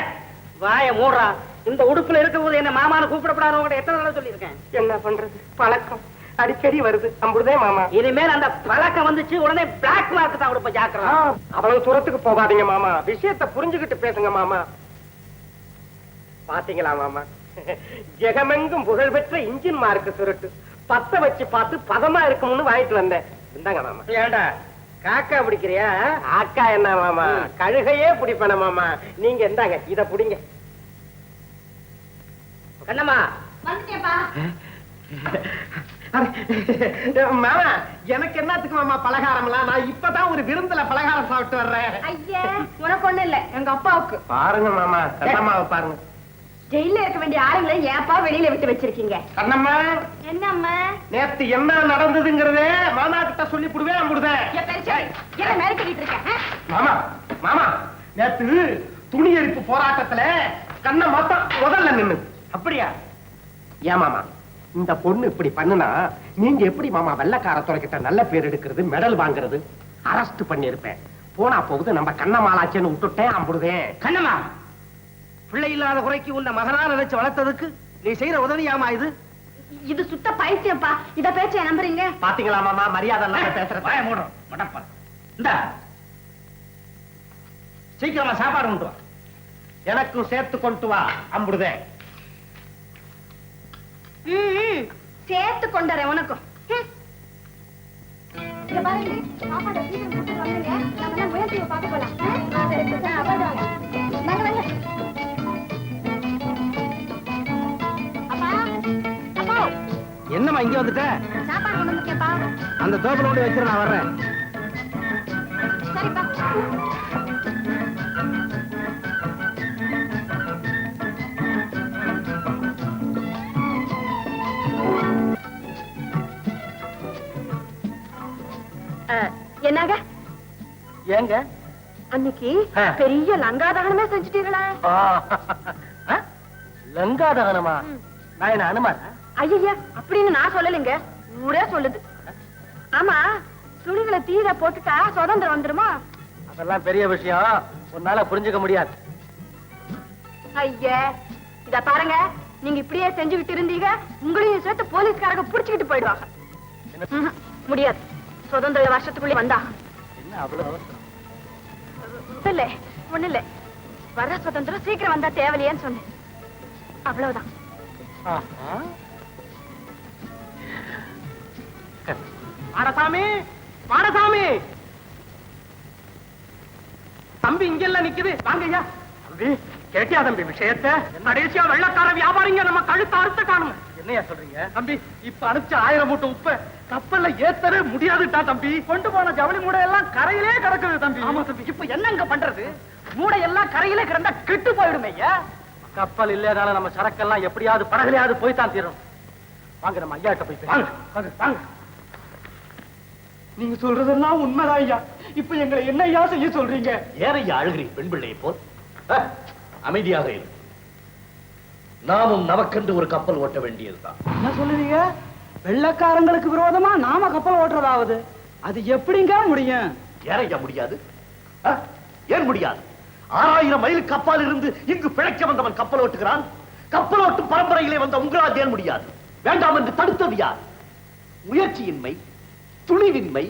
வாய மூடுறா. இந்த உடுப்புல இருக்கும்போது என்ன மாமான்னு கூப்பிடப்படாத உங்கள்ட்ட எத்தனை தடவை சொல்லியிருக்கேன்? என்ன பண்றது, பழக்கம் அடிக்கடி வருது. அம்புடுதே மாமா. இனிமேல் அந்த பழக்கம் வந்துச்சு உடனே பிளாக் மார்க் தான் உடுப்ப ஜாக்கிரதை. அவ்வளவு தூரத்துக்கு போகாதீங்க மாமா, விஷயத்தை புரிஞ்சுக்கிட்டு பேசுங்க மாமா. பாத்தீங்களா மாமா, ஜெகமெங்கும் புகழ்பெற்ற இன்ஜின் மார்க்கு சுருட்டு பத்த வச்சு பார்த்து பதமா இருக்கும்னு வாங்கிட்டு வந்தேன். இந்தாங்க மாமா. ஏண்டா காக்கா பிடிக்கிறியா? ஆக்கா என்ன மாமா, கழுகையே பிடிப்பன மாமா. நீங்க இந்தாங்க, இத புடிங்க. கண்ணம்மா, வந்துட்டேப்பா. மாமா, எனக்கு என்னத்துக்கு மாமா பலகாரம்லாம்? நான் இப்பதான் ஒரு விருந்துல பலகாரம் சாப்பிட்டு வர்றேன். ஐயா, உனக்கு ஒண்ணு இல்ல, எங்க அப்பாவுக்கு. பாருங்க மாமா, கண்ணம்மாவை பாருங்க. ஜெயில இருக்க வேண்டிய ஆளுங்களை ஏப்பா வெளியில விட்டு வச்சிருக்கீங்க? கண்ணம்மா, என்னம்மா? நேத்து என்ன நடந்ததுங்கிறதே மாமா கிட்ட சொல்லி புடுவேன் அம்புடுதேன். என்ன மேல கட்டிட்டு இருக்கேன்? மாமா மாமா, நேத்து துணி எரிப்பு போராட்டத்துல கண்ணம்மா தான் முதல்ல நின்னு. அப்படியா? ஏன் மாமா, இந்த பொண்ணு இப்படி பண்ணுனா நீங்க எப்படி மாமா வெள்ளக்கார கிட்ட நல்ல பேர் எடுக்கிறது, மெடல் வாங்குறது? அரெஸ்ட் பண்ணிருப்பேன். போனா போகுது நம்ம கண்ணம்மாளாச்சேன்னு விட்டுட்டேன் அம்புடுதேன். கண்ணம்மா, பிள்ளை இல்லாத குறைக்கு உன்னை மகனா நினைச்சு வளர்த்ததுக்கு நீ செய்யற உதவியாமா இது? இது சுத்த பைத்தியம்ப்பா. இத பேச்ச நம்புறீங்க? பாத்தீங்களா மாமா, மரியாதை இல்லாம பேசுறது. வாய மூடுறோம் மடப்பா. இந்த சீக்கிரமா சாப்பாடு கொண்டு வா. எனக்கும் சேர்த்து கொண்டு வா அம்புடுதேன். சேர்த்து கொண்டறேன் உனக்கும். இங்க பாருங்க, சாப்பாடு சீக்கிரம் கொடுத்து வந்துருங்க. நம்ம எல்லாம் முயற்சியை பார்க்க போலாம். சரி, அவ்வளவுதாங்க. வாங்க வாங்க. அப்பா, அப்பா, என்னம்மா இங்க வந்துட்ட? சாப்பாடு கொண்டு வந்துருக்கேன்ப்பா. அந்த தோப்பலோட வச்சிரு, நான் வர்றேன். சரிப்பா. என்னங்க ஏங்க அன்னைக்கு பெரிய லங்காதானமே செஞ்சுட்டீங்களா? லங்காதானமா? நான் என்ன அனுமாரா? ஐயா, அப்படின்னு நான் சொல்லலைங்க, ஊரே சொல்லுது. ஆமா, துணிகளை தீர போட்டுட்டா சுதந்திரம் வந்துருமா? அதெல்லாம் பெரிய விஷயம், உன்னால புரிஞ்சுக்க முடியாது. ஐயா, இத பாருங்க, நீங்க இப்படியே செஞ்சுக்கிட்டு இருந்தீங்க, உங்களையும் சேர்த்து போலீஸ்காரங்க புடிச்சுக்கிட்டு போயிடுவாங்க. முடியாது, சுதந்திர வருஷத்துக்குள்ளே வந்தா. என்ன அவ்வளவு அவசரம்? இல்ல, ஒண்ணு இல்ல. வர சுதந்திரம் சீக்கிரம் வந்தா தேவையில்லையேன்னு சொன்னேன். அவ்வளவுதான். மாடசாமி, மாடசாமி, தம்பி இங்கெல்லாம் நிக்குது. வாங்க ஐயா. தம்பி கேட்டியா தம்பி விஷயத்தை? கடைசியா வெள்ளக்கார வியாபாரிங்க நம்ம கழுத்து அறுத்து காணும். என்னையா சொல்றீங்க தம்பி? இப்ப அனுப்பிச்ச 1000 மூட்டை உப்ப கப்பல்ல ஏத்தவே முடியாதுட்டா தம்பி. கொண்டு போன ஜவுளி மூடை எல்லாம் கரையிலே கிடக்குது தம்பி. ஆமா தம்பி. இப்ப என்னங்க பண்றது? மூடை எல்லாம் கரையிலே கிடந்தா கெட்டு போயிடுமே ஐயா. கப்பல் இல்லைனால நம்ம சரக்கெல்லாம் எப்படியாவது படகுலையாவது போய்தான் தீரும். வாங்க நம்ம ஐயாட்ட போய் வாங்க வாங்க வாங்க. நீங்க சொல்றதெல்லாம் உண்மைதான் ஐயா. இப்ப எங்களை என்ன ஐயா செய்ய சொல்றீங்க? ஏனையா அழுகிறீர் பெண் பிள்ளையை போல்? அமைதியாக இரு. நாமும் நமக்கென்று ஒரு கப்பல் ஓட்ட வேண்டியதுதான். என்ன சொல்லுவீங்க? வெள்ளக்காரங்களுக்கு விரோதமா நாம கப்பல் ஓட்டுறதாவது? அது எப்படிங்க முடியும்? ஏனையா முடியாது? ஏன் முடியாது? 6000 மைல் கப்பால் இருந்து இங்கு பிழைக்க வந்தவன் கப்பல் ஓட்டுகிறான். கப்பல் ஓட்டும் பரம்பரையிலே வந்த உங்களால் ஏன் முடியாது? வேண்டாம் என்று தடுத்தது யார்? முயற்சியின்மை, துணிவின்மை,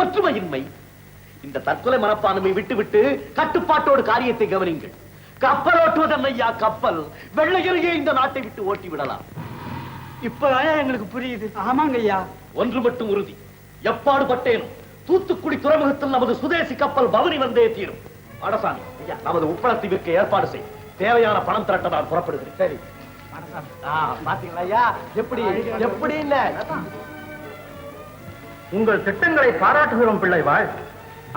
ஒற்றுமையின்மை. இந்த தற்கொலை மனப்பான்மை விட்டுவிட்டு கட்டுப்பாட்டோடு காரியத்தை கவனிங்கள். கப்பல் ஓட்டுவதல்லையா கப்பல், வெள்ளையரையே இந்த நாட்டை விட்டு ஓட்டி விடலாம். இப்பதான் எங்களுக்கு புரியுது. ஆமாங்க ஐயா. ஒன்று மட்டும் உறுதி, எப்பாடு பட்டேனும் தூத்துக்குடி துறைமுகத்தில் நமது சுதேசி கப்பல் பவனி வந்தே தீரும். மாடசாமி, நமது உப்பளத்தை விற்க ஏற்பாடு செய். தேவையான பணம் திரட்ட நான் புறப்படுகிறேன். சரி பாத்தீங்களா ஐயா எப்படி எப்படி இல்ல? உங்கள் திட்டங்களை பாராட்டுகிறோம் பிள்ளைவாள்.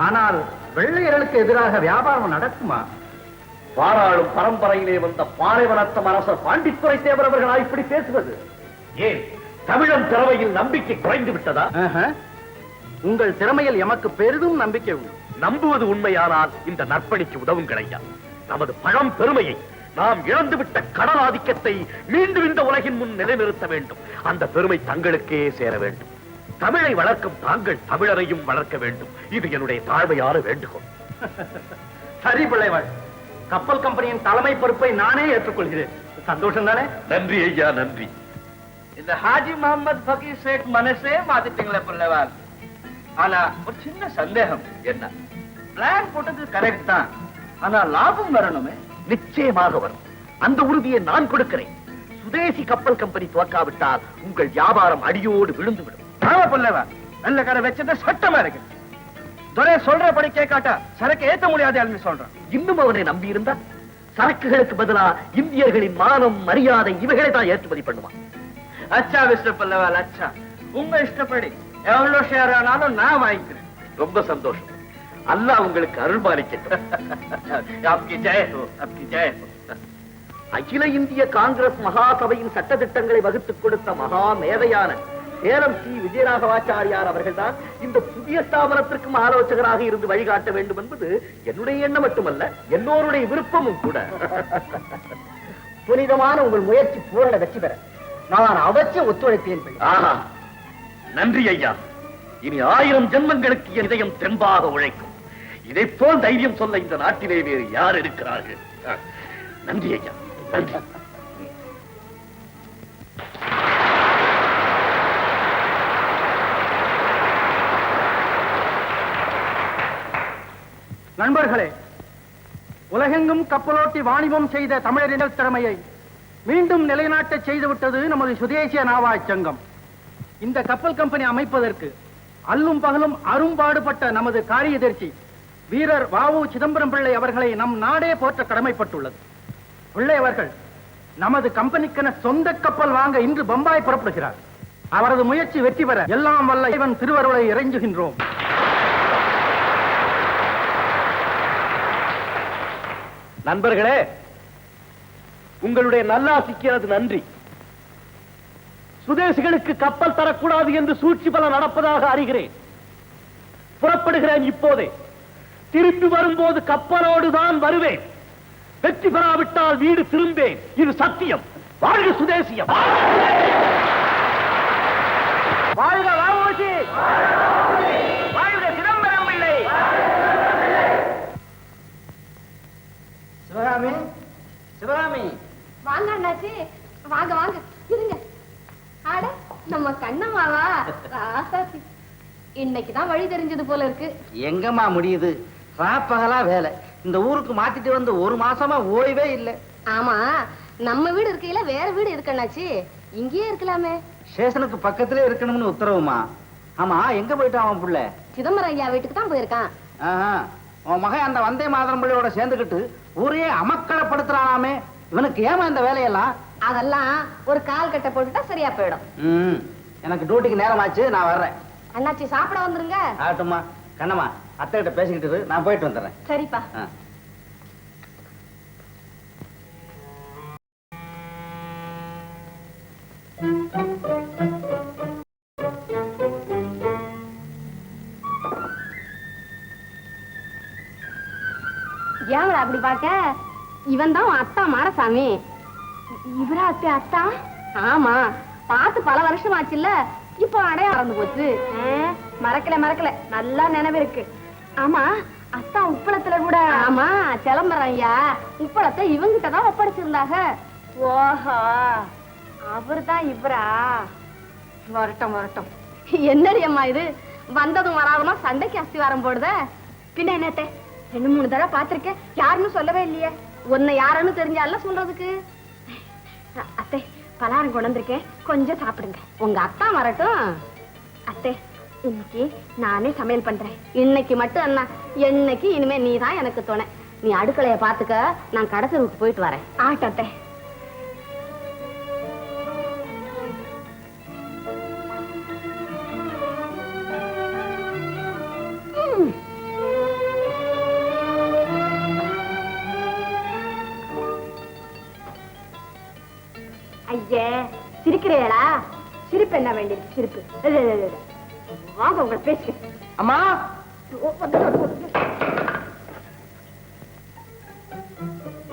ஆனால் வெள்ளையர்களுக்கு எதிராக வியாபாரம் நடக்குமா? பாராளும் பரம்பரையிலே வந்த பாலைவனத்தம் அரசர் பாண்டித்துரை தேவர் அவர்களா இப்படி பேசுவது? ஏன் தமிழன் திறமையில் நம்பிக்கை குறைந்து விட்டதா? உங்கள் திறமையில் எமக்கு பெரிதும் நம்பிக்கை உண்டு. நம்புவது உண்மையானால் இந்த நற்பணிக்கு உதவுங்கள் ஐயா. நமது பழம் பெருமையை, நாம் இழந்துவிட்ட கடல் ஆதிக்கத்தை மீண்டும் இந்த உலகின் முன் நிலைநிறுத்த வேண்டும். அந்த பெருமை தங்களுக்கே சேர வேண்டும். தமிழை வளர்க்கும் தாங்கள் தமிழரையும் வளர்க்க வேண்டும். இது என்னுடைய தாழ்மையான வேண்டுகோள். சரி பிள்ளைவாள், கப்பல் கம்பெனியின் தலைமை பொறுப்பை நானே ஏற்றுக்கொள்கிறேன். சந்தோஷம் தானே? நன்றி ஐயா, நன்றி. இந்த ஹாஜி முகமது ஃபகீர் ஷேக் மனசே மாத்திட்டீங்களே பிள்ளைவாள். ஆனா ஒரு சின்ன சந்தேகம். என்ன? பிளான் போட்டது கரெக்ட் தான், ஆனா லாபம் வரணுமே. நிச்சயமாக வரும். அந்த உறுதியை நான் கொடுக்கிறேன். சுதேசி கப்பல் கம்பெனி துவக்காவிட்டால் உங்கள் வியாபாரம் அடியோடு விழுந்துவிடும். ஆமா பிள்ளைவா, வெள்ளக்கார வச்சது சட்டமா இருக்கு. துரை சொல்றபடி கேட்காட்டா சரக்கு ஏத்த முடியாது சொல்றான். இன்னும் அவனை நம்பி இருந்தால் சரக்குகளுக்கு பதிலா இந்தியர்களின் மானம், மரியாதை இவைகளை தான் ஏற்றுமதி பண்ணுவான். அச்சா மிஸ்டர் பல்லவால், அச்சா. உங்க இஷ்டப்படி எவ்வளவு ஷேர் ஆனாலும் நான் வாங்கிக்கிறேன். ரொம்ப சந்தோஷம். அல்லாஹ் உங்களுக்கு அருள்பாலிக்கட்டும். आपकी जय हो, आपकी जय हो. அகில இந்திய காங்கிரஸ் மகாசபையின் சட்ட திட்டங்களை வகுத்துக் கொடுத்த மகா மேதையான சேலம் சி விஜயராகவாச்சாரியார் அவர்கள்தான் இந்த புதிய ஸ்தாபனத்திற்கும் ஆலோசகராக இருந்து வழிகாட்ட வேண்டும் என்பது என்னுடைய எண்ணம் மட்டுமல்ல, என்னோருடைய விருப்பமும் கூட. புனிதமான உங்கள் முயற்சி பூரண வெற்றி பெற நான் அவசியம் ஒத்துழைப்பேன். நன்றி ஐயா. இனி 1000 ஜென்மங்களுக்கு என் இதயம் தெம்பாக உழைக்கும். இதை போல் தைரியம் சொல்ல இந்த நாட்டிலே வேறு யார் இருக்கிறார்கள்? நன்றி ஐயா, நன்றி. நண்பர்களே, உலகெங்கும் கப்பலோட்டி வாணிபம் செய்த தமிழரின் திறமையை மீண்டும் நிலைநாட்ட செய்துவிட்டது நமது சுதேசிய நாவாய்ச் சங்கம். இந்த கப்பல் கம்பெனி அமைப்பதற்கு அல்லும் பகலும் அரும்பாடுபட்ட நமது காரியதர்சி வீரர் வ.உ. சிதம்பரம் பிள்ளை அவர்களை நம் நாடே போற்ற கடமைப்பட்டுள்ளது. பிள்ளை அவர்கள் நமது கம்பெனிக்கென சொந்த கப்பல் வாங்க இன்று பம்பாய் புறப்படுகிறார். அவரது முயற்சி வெற்றி பெற எல்லாம் வல்ல இறைவன் திருவருளை இறைஞ்சுகின்றோம். நண்பர்களே, உங்களுடைய நல்லாசிக்கு எனது நன்றி. சுதேசிகளுக்கு கப்பல் தரக்கூடாது என்று சூழ்ச்சி பல நடப்பதாக அறிகிறேன். புறப்படுகிறேன் இப்போதே. திரும்பி வரும்போது கப்பலோடு தான் வருவேன். வெற்றி பெறாவிட்டால் வீடு திரும்பேன். இது சத்தியம். வாழ்க சுதேசியம்! வாழ்க வ.உ.சி! வாழ்க சிதம்பரம் பிள்ளை! சிவகாமி, சிவகாமி, வாங்க அண்ணாச்சி, வாங்க வாங்க இருங்க. ஆட நம்ம கண்ணம்மாவா? ராசாத்தி, இன்னைக்குதான் வழி தெரிஞ்சது போல இருக்கு. எங்கம்மா முடியுது? ராப்பகலா வேலை. இந்த ஊருக்கு மாத்திட்டு வந்து ஒரு மாசமா ஓய்வே இல்லை. ஆமா, நம்ம வீடு இருக்கையில வேற வீடு இருக்கண்ணாச்சு, இங்கேயே இருக்கலாமே. ஸ்டேஷனுக்கு பக்கத்திலே இருக்கணும்னு உத்தரவுமா. ஆமா, எங்க போயிட்டான் அவன் புள்ள? சிதம்பரம் ஐயா வீட்டுக்கு தான் போயிருக்கான். உன் மகன் அந்த வந்தே மாதரம் பிள்ளையோட சேர்ந்துக்கிட்டு ஊரையே அமக்களப்படுத்துறானாமே. இவனுக்கு ஏமா இந்த வேலையெல்லாம்? அதெல்லாம் ஒரு கால் கட்டை போட்டுட்டா சரியா போயிடும். எனக்கு டியூட்டிக்கு நேரம் ஆச்சு, நான் வர்றேன். அண்ணாச்சி சாப்பிட வந்துருங்க. ஆகட்டும்மா. கண்ணம்மா, அத்தை கிட்ட பேசிக்கிட்டு இரு, நான் போயிட்டு வந்துடுறேன். சரிப்பா. ஏங்களா அப்படி பாக்க? இவன் தான் அத்தா மாரசாமி. இவரா அத்தா? ஆமா, பார்த்து பல வருஷம் ஆச்சுல்ல, இப்போ அடைய மறந்து போச்சு. மறக்கல, நல்லா நினைவு இருக்கு. ஆமா, அத்தா உப்பளத்துல கூட. ஆமா, சிலம்பரம் ஐயா உப்பளத்தை இவங்கிட்ட தான் ஒப்படைச்சிருந்தாங்க. ஓஹோ, அவரு தான் இவரா? வரட்டும். என்னடி அம்மா இது, வந்ததும் வராதமா சண்டைக்கு அஸ்திவாரம் போடுத? பின்ன என்னத்த 2-3 தடவை பார்த்திருக்கேன், யாருன்னு சொல்லவே இல்லையே. உன்னை யாருன்னு தெரிஞ்சால சொல்றதுக்கு. அத்தை, பலகாரம் கொண்டு வந்திருக்கேன், கொஞ்சம் சாப்பிடுங்க. உங்க அத்தா வரட்டும். அத்தை, இன்னைக்கு நானே சமையல் பண்றேன். இன்னைக்கு மட்டும் அண்ணா, என்னைக்கு இனிமே நீ தான் எனக்கு துணை. நீ அடுக்கலைய பாத்துக்க, நான் கடத்தலுக்கு போயிட்டு வரேன். ஆட்டம் அத்தை. ஐயே, சிரிக்கிறீங்களா? சிரிப்பு என்ன வேண்டியது? சிரிப்பு வாங்க, உங்களை பேசு. அம்மா,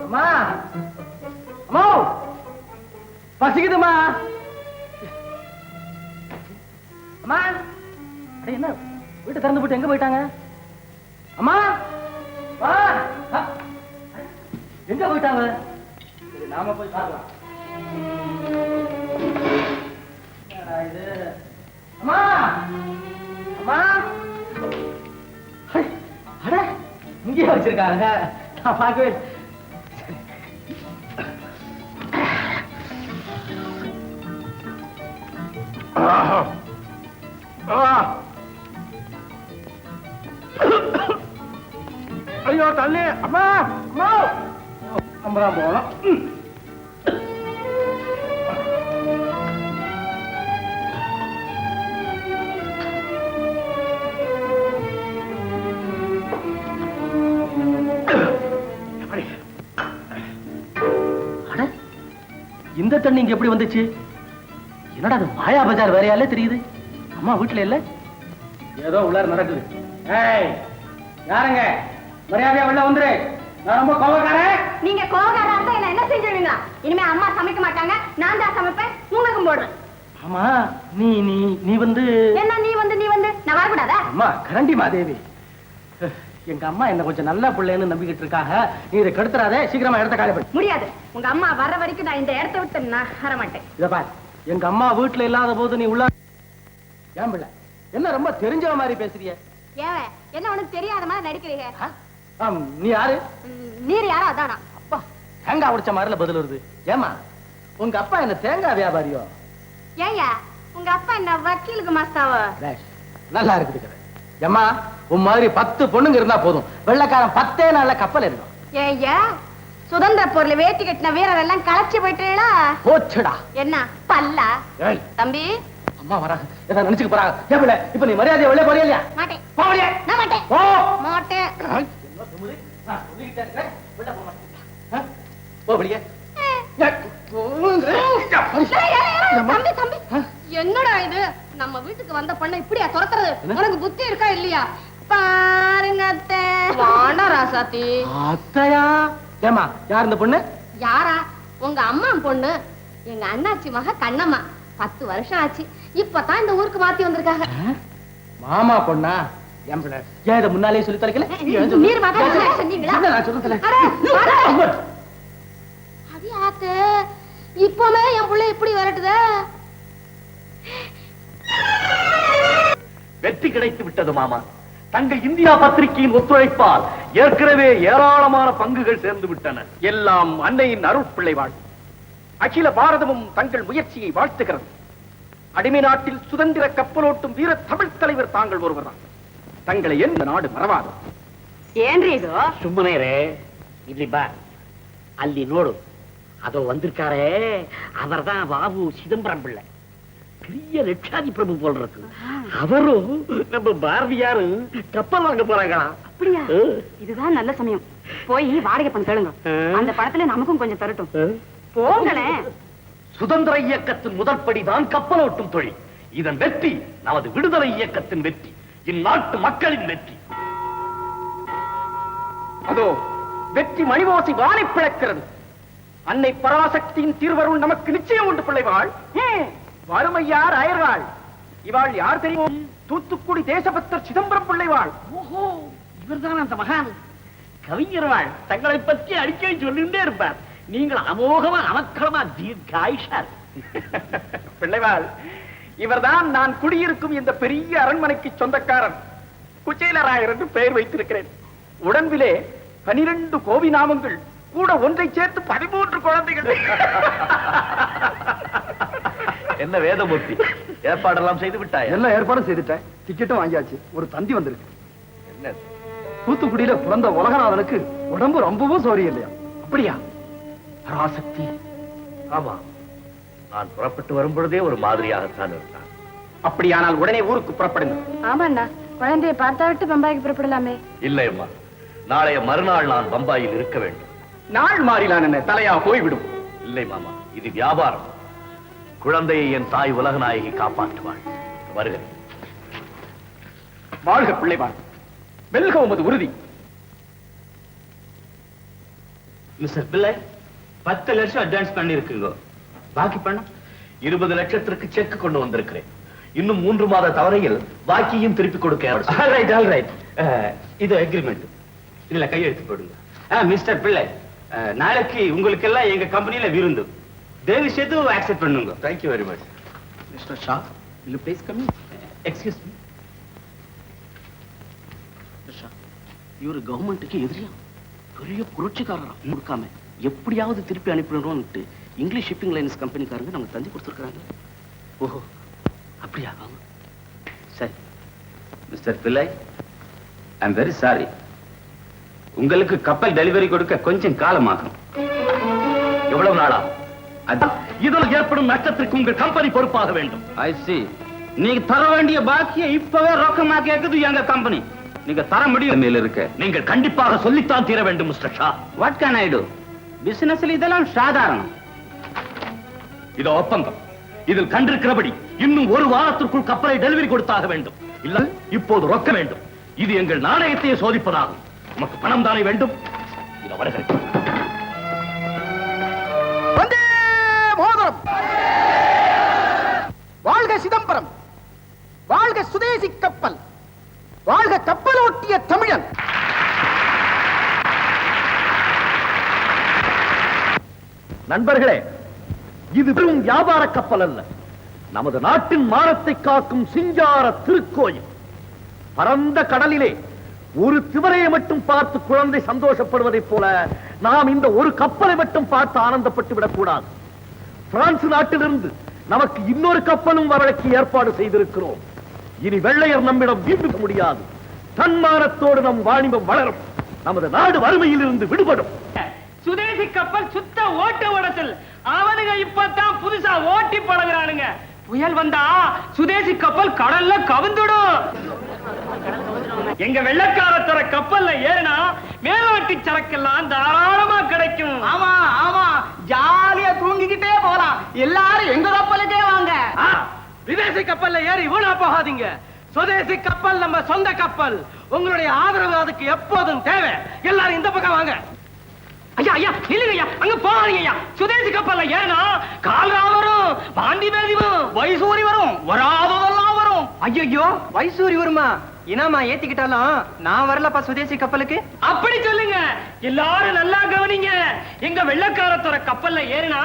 அம்மா, அம்மா, பசிக்குதுமா. அம்மா, என்ன வீட்டை திறந்து போட்டு எங்க போயிட்டாங்க? அம்மா, எங்க போயிட்டாங்க? நாம போய் பார்க்கலாம். இது அம்மா, அம்மா, அட இங்கே வச்சிருக்காங்க, நான் பார்க்கவே. ஐயோ தள்ளி, அம்மா, அம்மா, அம்பராம் போகலாம். இந்த தண்ணி இங்க எப்படி வந்துச்சு? என்னடா அது, மாயா பஜார் வேறையாலே தெரியுது. அம்மா வீட்டுல இல்ல, ஏதோ உள்ளார நடக்குது. ஏய், யாருங்க? மரியாதையா உள்ள வந்துரு, நான் ரொம்ப கோவக்காரன். நீங்க கோவக்காரா இருந்தா என்ன செஞ்சிருவீங்க? இனிமே அம்மா சமைக்க மாட்டாங்க, நான் தான் சமைப்பேன், உங்களுக்கும் போடுறேன். ஆமா, நீ நீ நீ வந்து என்ன நீ வந்து நான் வரக்கூடாதா? அம்மா, கரண்டி மாதேவி, எங்க அம்மா என்ன கொஞ்சம் நல்ல பிள்ளைன்னு நம்பிக்கிட்டு இருக்காங்க. நீ இதை கெடுத்துறாதே, சீக்கிரமா இடத்த காலி பண்ணு. முடியாது, உங்க அம்மா வர்ற வரைக்கும் நான் இந்த இடத்த விட்டு நகர மாட்டேன். இத பாரு, எங்க அம்மா வீட்டுல இல்லாத போது நீ உள்ள. ஏன் பிள்ளை, என்ன ரொம்ப தெரிஞ்ச மாதிரி பேசுறிய? ஏன் என்ன உனக்கு தெரியாத மாதிரி நடிக்கிறீங்க? நீ யாரு? நீர் யாரோ அதானா? அப்பா, தேங்காய் உடைச்ச மாதிரில பதில் வருது. ஏமா, உங்க அப்பா என்ன தேங்காய் வியாபாரியோ? ஏயா, உங்க அப்பா என்ன வக்கீலுக்கு மாஸ்தாவோ? நல்லா இருக்குது. ஏமா, உன் மாதிரி 10 பொண்ணுங்க இருந்தா போதும், வெள்ளைக்காரன் 10 நாள்ல கப்பல் இருக்கும். ஏய்யா, சுதந்திர பொருள் வேட்டி கட்டின வீரர் எல்லாம் களைச்சு போயிட்டீங்களா? போச்சுடா. என்ன பல்லா? ஏய் தம்பி, அம்மா வராங்க, ஏதாவது நினைச்சுக்க போறாங்க. ஏபிள்ள, இப்ப நீ மரியாதையா வெளியே போறியா இல்லையா? மாட்டேன். போறியா? நான் மாட்டேன். போ. மாட்டேன். என்ன சொல்லுது? நான் சொல்லிட்டே இருக்கேன், வெளிய போக மாட்டேன். போ வெளியே. தம்பி, என்னடா இது? நம்ம வீட்டுக்கு வந்த பொண்ணை இப்படியா துரத்துறது? உனக்கு புத்தி இருக்கா இல்லையா? பாருங்க அத்தை. வாண்டா ராசாத்தி. அத்தையா? ஏமா, யார் இந்த பொண்ணு? யாரா? உங்க அம்மா பொண்ணு, எங்க அண்ணாச்சி மக கண்ணம்மா. 10 வருஷம் ஆச்சு, இப்பதான் இந்த ஊருக்கு மாத்தி வந்திருக்காங்க. மாமா பொண்ணா? ஏன் பிள்ளை, ஏன் இதை முன்னாலே சொல்லி தொலைக்கல? நீர் மகன் சொன்னீங்களா? நான் சொல்றேன். அது ஆத்து, இப்பவே என் பிள்ளை இப்படி வரட்டுத. வெற்றி கிடைத்து விட்டது மாமா. தங்கள் இந்தியா பத்திரிகையின் ஒத்துழைப்பால் ஏற்கனவே ஏராளமான பங்குகள் சேர்ந்து விட்டன. எல்லாம் அன்னையின் அருட்பிள்ளை வாழ். அகில பாரதமும் தங்கள் முயற்சியை வாழ்த்துகிறது. அடிமை நாட்டில் சுதந்திர கப்பலோட்டும் வீர தமிழ் தலைவர் தாங்கள் ஒருவர்தான். தங்களை எந்த நாடு மறவாது. ಏನ್ರಿ ಇದು ಸುಮ್ಮನೆ ರೇ ಇಲ್ಲಿ ಬಾ ಅಲ್ಲಿ ನೋಡು ಅದು வந்திருக்காரே அவர்தான் பாபு சிதம்பரம் பிள்ளை பெரிய லட்சாதி பிரபு போல் இருக்கு அவரும் நம்ம பாரதியாரும் கப்பல் வாங்க போறாங்களா அப்படியா இதுதான் நல்ல சமயம் போய் வாடகை பணம் கேளுங்க அந்த பணத்துல நமக்கும் கொஞ்சம் தரட்டும் போங்களேன் சுதந்திர இயக்கத்தின் முதற்படிதான் கப்பலோட்டும் தொழில். இதன் வெற்றி நமது விடுதலை இயக்கத்தின் வெற்றி, இந்நாட்டு மக்களின் வெற்றி. அதோ வெற்றி மணிவாசி வானை பிளக்கிறது. அன்னை பராசக்தியின் திருவருள் நமக்கு நிச்சயம் உண்டு பிள்ளைவாள். வறுமையார் அயர்வாள். இவாள் யார் தெரியும்? தூத்துக்குடி தேசபக்தர் சிதம்பரம் பிள்ளைவாள். ஓஹோ இவர்தான் அந்த மகான் கவிஞர்வாள். தங்களை பற்றி அடிக்கடி சொல்லிட்டே இருப்பார். நீங்கள் அமோகமா அமக்கலமா தீர்க்காயுஷார். பிள்ளைவாள் இவர்தான் நான் குடியிருக்கும் இந்த பெரிய அரண்மனைக்கு சொந்தக்காரன் குச்சேலராயர் என்று பெயர் வைத்திருக்கிறேன். உடன்பிலே 12 கோவி நாமங்கள் கூட ஒன்றை சேர்த்து 13 குழந்தைகள். என்ன வேதமூர்த்தி, ஏற்பாடெல்லாம் செய்து விட்டாய்? எல்லா ஏற்பாடும் செய்துட்டேன். டிக்கெட்டும் வாங்கியாச்சு. ஒரு தந்தி வந்திருக்கு. என்ன தூத்துக்குடியில பிறந்த உலகநாதனுக்கு உடம்பு ரொம்பவும் சோரி இல்லையா? அப்படியா? பராசக்தி. ஆமா, நான் புறப்பட்டு வரும் பொழுதே ஒரு மாதிரியாகத்தான் இருந்தான். அப்படியானால் உடனே ஊருக்கு புறப்படுங்க. ஆமாண்ணா குழந்தைய பார்த்தா விட்டு பம்பாய்க்கு புறப்படலாமே. இல்லை அம்மா, நாளைய மறுநாள் நான் பம்பாயில் இருக்க வேண்டும். நாள் மாறிலான் என்ன தலையா போய்விடும். இல்லை மாமா, இது வியாபாரம். குழந்தையை என் தாய் உலகநாயகி காப்பாற்றுவாள். வருகிறேன். வாழ்க பிள்ளைவாள், வெல்க உமது உறுதி. மிஸ்டர் பிள்ளை, 10 லட்சம் அட்வான்ஸ் பண்ணி இருக்குங்க. பாக்கி பணம் 20 லட்சத்திற்கு செக் கொண்டு வந்திருக்கிறேன். இன்னும் 3 மாத தவறையில் பாக்கியும் திருப்பி கொடுக்க. ஆல்ரைட். இது அக்ரிமெண்ட். இதுல கையெழுத்து போடுங்க. மிஸ்டர் பிள்ளை, நாளைக்கு உங்களுக்கு எல்லாம் எங்க கம்பெனில விருந்து. தயவு செய்து அக்செப்ட் பண்ணுங்க. Thank you very much. Mister Shah, will you please come in? Excuse me. Shah, இவரு கவர்மெண்ட்டுக்கு எதிரியா பெரிய புரட்சிக்காரரா கொடுக்காம எப்படியாவது திருப்பி அனுப்பிடணும்னு இங்கிலீஷ் ஷிப்பிங் லைன்ஸ் கம்பெனிக்காரங்க நமக்கு தந்தி கொடுத்துருக்காங்க. ஓஹோ, அப்படியா? சரி மிஸ்டர் பிள்ளை, ஐ எம் வெரி சாரி. உங்களுக்கு கப்பல் டெலிவரி கொடுக்க கொஞ்சம் காலமாகும். எவ்வளவு நாளா? இதில் ஏற்படும் நஷ்டத்திற்கு உங்கள் கம்பெனி பொறுப்பாக வேண்டும். ஐ சி. நீங்க தர வேண்டிய பாக்கியை இப்பவே ரொக்கமா கேக்குது எங்க கம்பெனி. நீங்க தர முடியும் மேல இருக்க. நீங்கள் கண்டிப்பாக சொல்லித்தான் தீர வேண்டும் mister Shah. What can I to? பிசினஸ்ல இதெல்லாம் சாதாரணம். இது ஒப்பந்தம். இதில் கண்டிருக்கிறபடி இன்னும் 1 வாரத்திற்குள் கப்பலை டெலிவரி கொடுத்தாக வேண்டும். இல்ல இப்போது ரொக்க வேண்டும். இது எங்கள் நாணயத்தையே சோதிப்பதாகும். நமக்கு பணம் தானே வேண்டும். இது வருகிறது. மோதிரம். வாழ்க சிதம்பரம், வாழ்க சுதேசி கப்பல், வாழ்க கப்பலோட்டிய தமிழன். நண்பர்களே, இது வெறும் வியாபார கப்பல் அல்ல, நமது நாட்டின் மானத்தை காக்கும் சிங்கார திருக்கோயில். பரந்த கடலிலே ஒரு திவரையை மட்டும் பார்த்து குழந்தை சந்தோஷப்படுவதைப் போல நாம் இந்த ஒரு கப்பலை மட்டும் பார்த்து ஆனந்தப்பட்டு விடக்கூடாது. பிரான்ஸ் நாட்டிலிருந்து நமக்கு இன்னொரு கப்பலும் வரவழைக்க ஏற்பாடு செய்திருக்கிறோம். இனி வெள்ளையர் நம்மிடம் வீழ்ந்து முடியாது. தன்மானத்தோடு நம் வாணிபம் வளரும். நமது நாடு வறுமையில் இருந்து விடுபடும். சுதேசி கப்பல் சுத்த ஓட்ட ஓடத்தில் அவனுங்க இப்பதான் புதுசா ஓட்டி பழகுறானுங்க. புயல் வந்தா சுதேசி கப்பல் கடல்ல கவுந்துடும். எங்க வெள்ளக்காரத்தர கப்பல்ல ஏறினா மேலாட்டி சரக்கெல்லாம் தாராளமா கிடைக்கும். ஆமா ஆமா, ஜாலியா தூங்கிக்கிட்டே போலாம். எல்லாரும் எங்க கப்பலுக்கே வாங்க. விதேசி கப்பல்ல ஏறி வீணா போகாதீங்க. சுதேசி கப்பல் நம்ம சொந்த கப்பல். உங்களுடைய ஆதரவு அதுக்கு எப்போதும் தேவை. எல்லாரும் இந்த பக்கம் வாங்க. ஐயா ஐயா இல்லைங்க ஐயா, அங்க போகாதீங்க ஐயா. சுதேசி கப்பல்ல ஏறினா கால்ரா வரும், பாண்டி வேதி வரும், வைசூரி வரும், வராததெல்லாம் வரும். ஐயோ வைசூரி வருமா? இனாமா ஏத்திக்கிட்டாலும் நான் வரலப்பா சுதேசி கப்பலுக்கு. அப்படி சொல்லுங்க. எல்லாரும் நல்லா கவனிங்க. எங்க வெள்ளக்காரத்தோட கப்பல்ல ஏறினா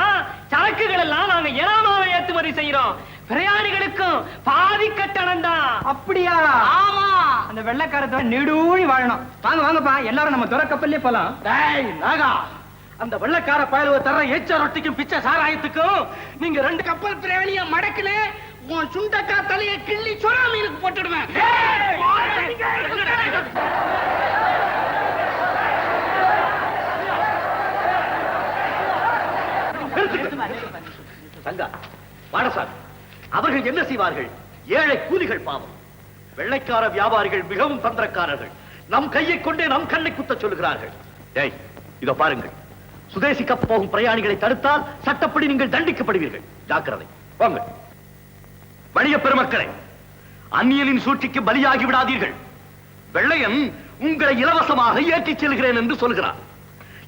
சரக்குகள் எல்லாம் நாங்க இனாமாவை ஏற்றுமதி செய்யறோம். பிரயாணிகளுக்கும் பாதி கட்டணம் தான். அப்படியா? ஆமா. அந்த வெள்ளக்காரத்தோட நெடுழி வாழணும். வாங்க வாங்கப்பா, எல்லாரும் நம்ம துறை கப்பல்லே போலாம். நாகா, அந்த வெள்ளக்கார பயலுவ தர ஏச்ச ரொட்டிக்கும் பிச்சை சாராயத்துக்கும் நீங்க 2 கப்பல் பிரயாணிய மடக்கல, உன் சுண்டக்கா தலையை கிள்ளி சொரா மீனுக்கு போட்டுடுவேன். சங்கா, வாடசாமி, அவர்கள் என்ன செய்வார்கள்? ஏழை கூலிகள் பாவம். வெள்ளைக்கார வியாபாரிகள் மிகவும் தந்திரக்காரர்கள். நம் கையை கொண்டே நம் கண்ணை குத்த சொல்லுகிறார்கள். டேய், இதோ பாருங்கள், சுதேசி கப்பல் போகும் பிரயாணிகளை தடுத்தால் சட்டப்படி நீங்கள் தண்டிக்கப்படுவீர்கள். ஜாக்கிரதை. வாங்க. வணிக பெருமக்களை, அந்நியனின் சூழ்ச்சிக்கு பலியாகி விடாதீர்கள். வெள்ளையன் உங்களை இலவசமாக ஏற்றிச் செல்கிறேன் என்று சொல்கிறார்.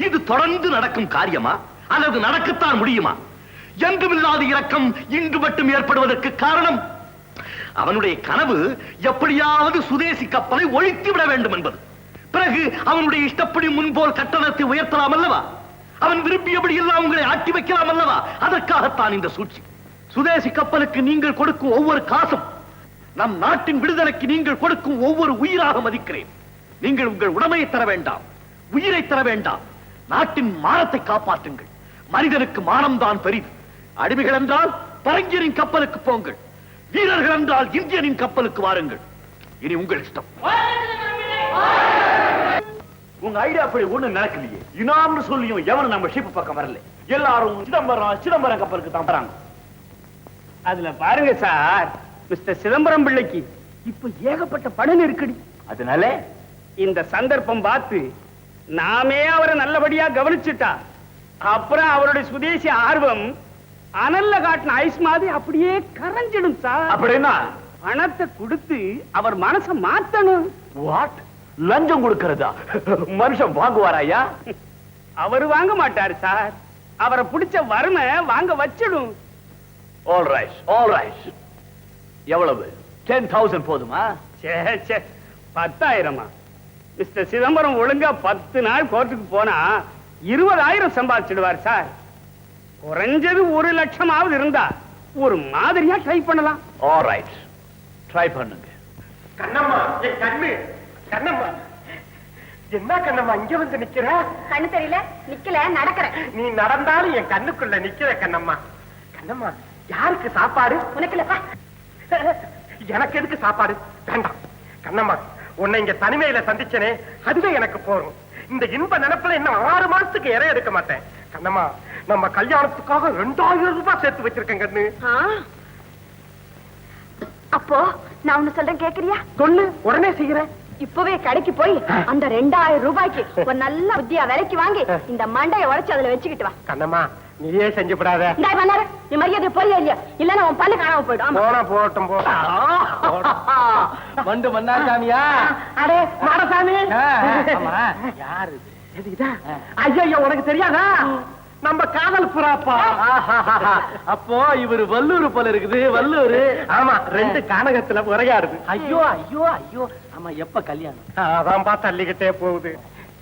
இது தொடர்ந்து நடக்கும் காரியமா அல்லது நடக்கத்தான் முடியுமா? என்றுமில்லாத இரக்கம் இன்று மட்டும் ஏற்படுவதற்கு காரணம் அவனுடைய கனவு எப்படியாவது சுதேசி கப்பலை ஒழித்து விட வேண்டும் என்பது. பிறகு அவனுடைய இஷ்டப்படி முன்போல் கட்டணத்தை உயர்த்தலாம் அல்லவா? அவன் விரும்பியபடி எல்லாம் உங்களை ஆட்டி வைக்கலாம் அல்லவா? அதற்காகத்தான் இந்த சூழ்ச்சி. சுதேசி கப்பலுக்கு நீங்கள் கொடுக்கும் ஒவ்வொரு காசும் நம் நாட்டின் விடுதலைக்கு நீங்கள் கொடுக்கும் ஒவ்வொரு உயிராக மதிக்கிறேன். நீங்கள் உங்கள் உடமையை தர வேண்டாம், உயிரை தர வேண்டாம். நாட்டின் மானத்தை காப்பாற்றுங்கள். மனிதனுக்கு மானம்தான் பெரிது. அடிமைகள் என்றால் பரங்கியரின் கப்பலுக்கு போங்கள், வீரர்கள் என்றால் இந்தியனின் கப்பலுக்கு வாருங்கள். இனி உங்கள் இஷ்டம். உங்க ஐடியா அப்படி ஒண்ணு நடக்கலையே. இனாம்னு சொல்லியும் எவனும் நம்ம ஷிப் பக்கம் வரல. எல்லாரும் சிதம்பரம் கப்பலுக்கு தான் வராங்க. அதுல பாருங்க சார், மிஸ்டர் சிதம்பரம் பிள்ளைக்கு இப்ப ஏகப்பட்ட பணம் நெருக்கடி. அதனால இந்த சந்தர்ப்பம் பார்த்து நாமே அவரை நல்லபடியா கவனிச்சுட்டா அப்புறம் அவருடைய சுதேசி ஆர்வம் அனல்ல காட்டின ஐஸ் மாதிரி அப்படியே கரைஞ்சிடும் சார். அப்படின்னா பணத்தை கொடுத்து அவர் மனசை மாத்தணும். வாட்? லஞ்சம் கொடுக்கிறதா? மனுஷன் வாங்குவாராயா? அவர் வாங்க மாட்டாரு சார். அவரை பிடிச்ச வறுமை வாங்க வச்சிடும். All right, all right. எவ்வளவு? 10,000 போதுமா? 10,000? மிஸ்டர் சிதம்பரம் ஒழுங்கா 10 நாள் கோர்ட்டுக்கு போனா 20,000 சம்பாதிச்சிடுவார் சார். குறைஞ்சது 1,00,000 இருந்தா ஒரு மாதிரியா ட்ரை பண்ணலாம். ஆல் ரைட், ட்ரை பண்ணுங்க. கண்ணம்மா, என் கண்ணு. கண்ணம்மா, என்ன கண்ணம்மா இங்க வந்து நிக்கிற? கண்ணு தெரியல, நிக்கல, நடக்கிறேன். நீ நடந்தாலும் என் கண்ணுக்குள்ள நிக்கிற கண்ணம்மா. கண்ணம்மா, யாருக்கு சாப்பாடு? உனக்கு இல்லப்பா. எனக்கு எதுக்கு சாப்பாடு? வேண்டாம் கண்ணம்மா, உன்னை இங்க தனிமையில சந்திச்சனே, அதுவே எனக்கு போறோம். இந்த இன்ப நினைப்புல இன்னும் 6 மாசத்துக்கு இறை எடுக்க மாட்டேன். கண்ணம்மா, நம்ம கல்யாணத்துக்காக 2,000 ரூபாய் சேர்த்து வச்சிருக்கேன் கண்ணு. அப்போ நான் ஒண்ணு சொல்றேன், கேக்குறியா? சொல்லு, உடனே செய்யறேன். இப்பவே கடைக்கு போய் அந்த 2,000 ரூபாய்க்கு ஒரு நல்ல புத்தியா விலைக்கு வாங்கி இந்த மண்டையை உடைச்சு அதுல வச்சுக்கிட்டு வா. கண்ணம்மா, நீயே செஞ்சு விடாத. நீ மரியாதை போறியா இல்லையா? இல்லன்னா உன் பல்லு காணாம போயிடும். போனா போகட்டும் போ. மண்டு மன்னாசாமியா? அடே மாடசாமி. யாரு இது? ஐயா, உனக்கு தெரியாதா? நம்ம காதல் புறாப்பா. அப்போ இவரு வல்லூர் போல இருக்குது. வல்லூர். ஆமா, 2 கானகத்துல உரையாடுது. ஐயோ ஐயோ ஐயோ. ஆமா, எப்ப கல்யாணம்? அதான்பா தள்ளிக்கிட்டே போகுது.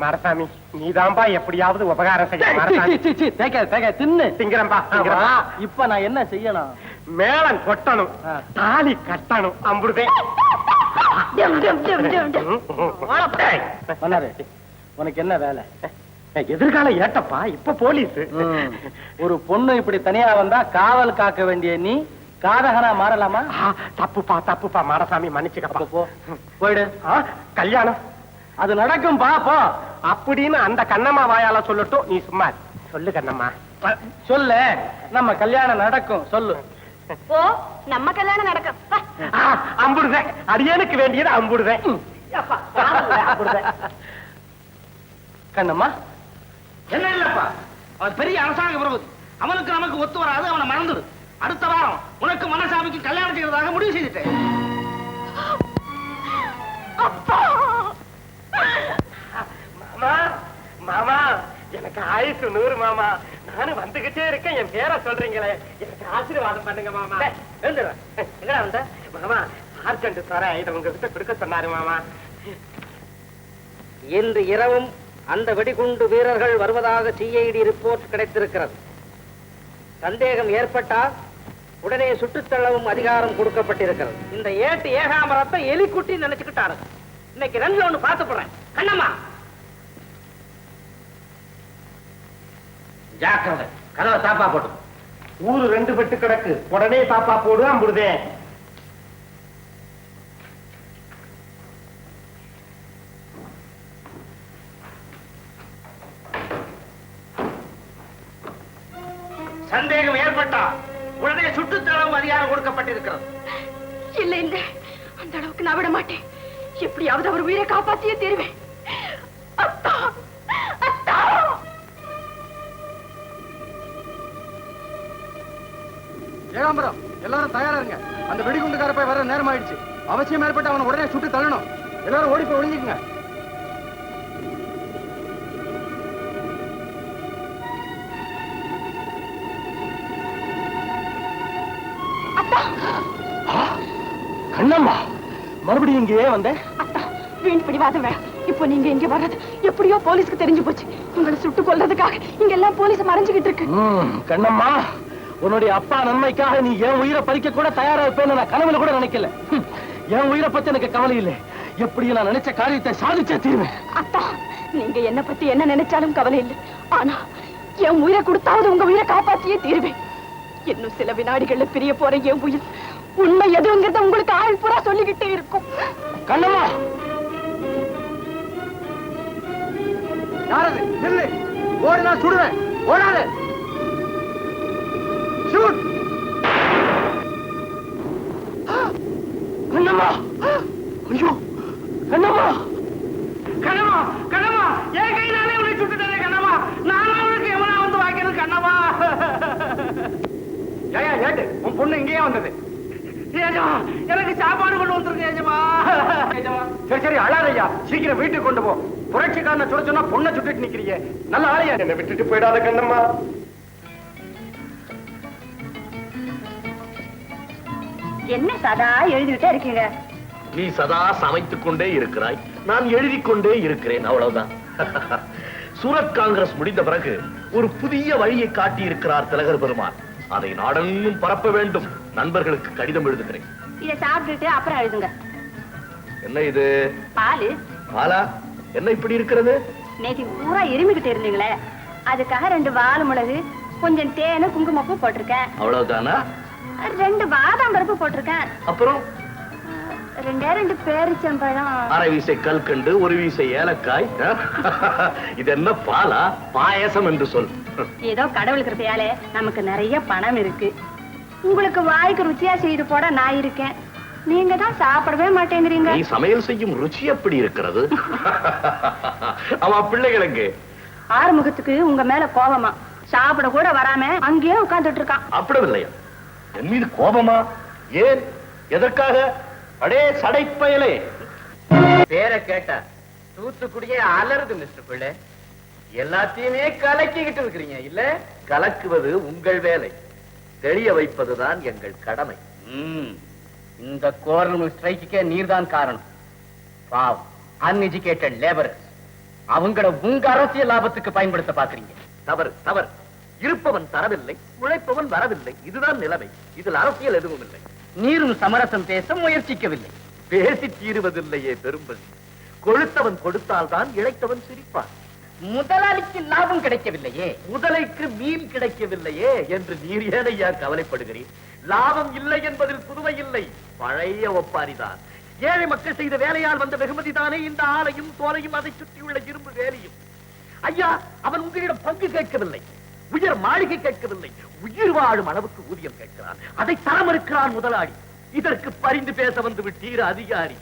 மாடசாமி, நீதான்பா எப்படியாவது உபகாரம் செய்ய. தின்னு திங்கிறம்பா. இப்ப நான் என்ன செய்யணும்? மேளம் கொட்டணும், தாலி கட்டணும். அம்புடுதே. உனக்கு என்ன வேலை? எதிர்கால ஏட்டப்பா, இப்ப போலீஸ். ஒரு பொண்ணு இப்படி தனியா வந்தா காவல் காக்க வேண்டிய நீ காதகனா மாறலாமா? தப்புப்பா தப்புப்பா. மாடசாமி மன்னிச்சுக்கப்பா. போ, போயிடு. கல்யாணம் அது நடக்கும் பாப்போ அப்படின்னு அந்த கண்ணம்மா வாயால சொல்லட்டும். நீ சும்மா சொல்லு கண்ணம்மா. சொல்லு, நம்ம கல்யாணம் நடக்கும். சொல்லு. ஓ, நம்ம கல்யாணம் நடக்கும். அம்புடுதேன். அடியனுக்கு வேண்டியது அம்புடுதேன். கண்ணம்மா, என்ன இல்லப்பா, அவன் பெரிய அரசாங்க விரோதி. அவனுக்கு நமக்கு ஒத்து வராது. அவனை மறந்துடு. அடுத்த வாரம் உனக்கு மனசாமிக்கு கல்யாணம் செய்யறதாக முடிவு செய்துட்டேன். மாமா, மாமா, எனக்கு ஆயுசு 100 மாமா. நானும் வந்துகிட்டே இருக்கேன். என் பேரை சொல்றீங்களே, எனக்கு ஆசீர்வாதம் பண்ணுங்க மாமா. எங்கடா வந்த? மாமா, சார்ஜென்ட் சார இதை உங்ககிட்ட கொடுக்க சொன்னாரு மாமா. இன்று இரவும் அந்த வெடிகுண்டு வீரர்கள் வருவதாக சிஐடி ரிப்போர்ட் கிடைத்திருக்கிறது. சந்தேகம் ஏற்பட்டால் உடனே சுட்டுத்தள்ளவும் அதிகாரம் கொடுக்கப்பட்டிருக்கிறது. இந்த ஏட்டு ஏகாமரத்தை எலிக்குட்டி நினைச்சுக்கிட்டாரு. இன்னைக்கு ரெண்டுல ஒண்ணு பார்த்து போறேன். கண்ணம்மா ஜாக்கிரதை, கதவை தாப்பா போட்டு. ஊரு 2 பெட்டு கிடக்கு, உடனே தாப்பா போடு அம்புடுதே. சந்தேகம் ஏற்பட்டா உடனே சுட்டுத்தள்ளவும் அதிகாரம் கொடுக்கப்பட்டிருக்கிறது. இல்ல இல்ல, அந்த அளவுக்கு நான் விட மாட்டேன். எப்படியாவது அவர் உயிரை காப்பாத்தியே தருவேன். அத்தா அத்தா. ஏகாம்பரம், எல்லாரும் தயாரா இருங்க. அந்த வெடிகுண்டுக்கார போய் வர நேரம் ஆயிடுச்சு. அவசியம் ஏற்பட்டு அவனை உடனே சுட்டு தள்ளணும். எல்லாரும் ஓடி போய் ஒளிஞ்சுக்குங்க. கண்ணம்மா, மறுபடியும் இங்கே வந்த? அத்தா, வீண் பிடிவாதம் வேண்டாம். இப்போ நீங்க இங்க வர்றது எப்படியோ போலீஸ்க்கு தெரிஞ்சு போச்சு. உங்களை சுட்டு கொல்றதுக்காக இங்க எல்லாம் போலீஸ் மறைஞ்சுகிட்டு இருக்கு. கண்ணம்மா, உன்னுடைய அப்பா நன்மைக்காக நீ என் உயிரை பறிக்க கூட தயாரா இருப்பேன்னு நான் கனவுல கூட நினைக்கல. என் உயிரை பத்தி எனக்கு கவலை இல்லை. எப்படி நான் நினைச்ச காரியத்தை சாதிச்சே தீர்வேன். அத்தா, நீங்க என்ன பத்தி என்ன நினைச்சாலும் கவலை இல்லை. ஆனா என் உயிரை கொடுத்தாவது உங்க உயிரை காப்பாத்தியே தீர்வேன். இன்னும் சில வினாடிகள்ல பிரிய போற என் உயிர் உண்மை எதுங்கிறத உங்களுக்கு ஆள் பூரா சொல்லிக்கிட்டே இருக்கும். கண்ணம்மா, யாரது? நில்லு. ஓடி நான் சுடுவேன். ஓடாது. ஷூட். கண்ணம்மா, ஐயோ கண்ணம்மா, கண்ணம்மா கண்ணம்மா, என் கையினாலே உன்னை சுட்டுட்டே கண்ணம்மா. நானும் அவனுக்கு எவனா வந்து வாங்கிறது கண்ணம்மா. ஏயா ஏட்டு, உன் பொண்ணு இங்கேயே வந்தது. ஏஜமா, எனக்கு சாப்பாடு கொண்டு வந்துருங்க ஏஜமா. சரி சரி, அழாதையா. சீக்கிரம் வீட்டுக்கு கொண்டு போ. புரட்சிக்காரனை சுட சொன்னா பொண்ணை சுட்டுட்டு நிக்கிறீங்க. நல்ல ஆளையா. என்னை விட்டுட்டு போயிடாத கண்ணம்மா. என்ன சதா எழுதிக்கிட்டே இருக்கீங்க? நீ சதா சமைத்துக் கொண்டே இருக்கிறாய், நான் எழுதிக் கொண்டே இருக்கிறேன், அவ்வளவுதான். சூரத் காங்கிரஸ் முடிந்த பிறகு ஒரு புதிய வழியை காட்டி இருக்கிறார் திலகர் பெருமான். அதை நாடெங்கும் பரப்ப வேண்டும். நண்பர்களுக்கு கடிதம் எழுதுகிறேன். இதை சாப்பிட்டுட்டு அப்புறம் எழுதுங்க. என்ன இது? பாலு. பாலா? என்ன இப்படி இருக்கிறது? நேற்று பூரா இருமிக்கிட்டு இருந்தீங்களே, அதுக்காக 2 வால் மிளகு, கொஞ்சம் தேனு, குங்குமப்பூ போட்டிருக்கேன். அவ்வளவுதானா? 2 பாதாம் பருப்பு போட்டிருக்கேன். அப்புறம் 2 பேரிச்சம்பழம், அரை வீசை கல்கண்டு, ஒரு வீசை ஏலக்காய். இது என்ன பாலா? பாயசம் என்று சொல். ஏதோ கடவுள் கிருபையாலே நமக்கு நிறைய பணம் இருக்கு. உங்களுக்கு வாய்க்கு ருச்சியா செய்து போட நான் இருக்கேன். நீங்க தான் சாப்பிடவே மாட்டேங்கிறீங்க. நீ சமையல் செய்யும் ருச்சி எப்படி இருக்கிறது? ஆமா, பிள்ளைகளுக்கு ஆறுமுகத்துக்கு உங்க மேல கோபமா, சாப்பிட கூட வராம அங்கேயே உட்கார்ந்துட்டு இருக்கான். அப்படில்லையா? என் மீது கோபமா? ஏன்? எதற்காக? அடே சடைப்பயலே! பேரை கேட்டா தூத்துக்குடியே அலறுது மிஸ்டர் பிள்ளை. எல்லாத்தையுமே கலக்கிக்கிட்டு இருக்கிறீங்க இல்ல? கலக்குவது உங்கள் வேலை, தெளிய வைப்பதுதான் எங்கள் கடமை. இந்த கோரல் ஸ்ட்ரைக்கே நீர்தான் காரணம். பாவம், அன்எஜுகேட்டட் லேபரர்ஸ். அவங்கள உங்க அரசியல் லாபத்துக்கு பயன்படுத்த பாக்குறீங்க. தவறு, தவறு. இருப்பவன் தரவில்லை, உழைப்பவன் வரவில்லை. இதுதான் நிலைமை. இதில் அரசியல் எதுவும் இல்லை. நீரும் சமரசம் பேச முயற்சிக்கவில்லை. பேசி தீருவதில்லையே பெரும்பதி. கொழுத்தவன் கொடுத்தால்தான் இழைத்தவன் சிரிப்பான். முதலாளிக்கு லாபம் கிடைக்கவில்லையே, முதலைக்கு மீன் கிடைக்கவில்லையே என்று நீர் ஏனையா கவலைப்படுகிறீர்? லாபம் இல்லை என்பதில் புதுமை இல்லை, பழைய ஒப்பாரிதான். ஏழை மக்கள் செய்த வேலையால் வந்த வெகுமதி தானே இந்த ஆலையும் தோலையும் அதை சுற்றியுள்ள இரும்பு வேலையும். ஐயா, அவன் உங்களிடம் பங்கு கேட்கவில்லை, உயர் மாளிகை கேட்கவில்லை, உயிர் வாழும் அளவுக்கு ஊதியம் கேட்கிறான். அதை தர மறுக்கிறான் முதலாளி. இதற்கு பரிந்து பேச வந்து விட்டீர் அதிகாரி.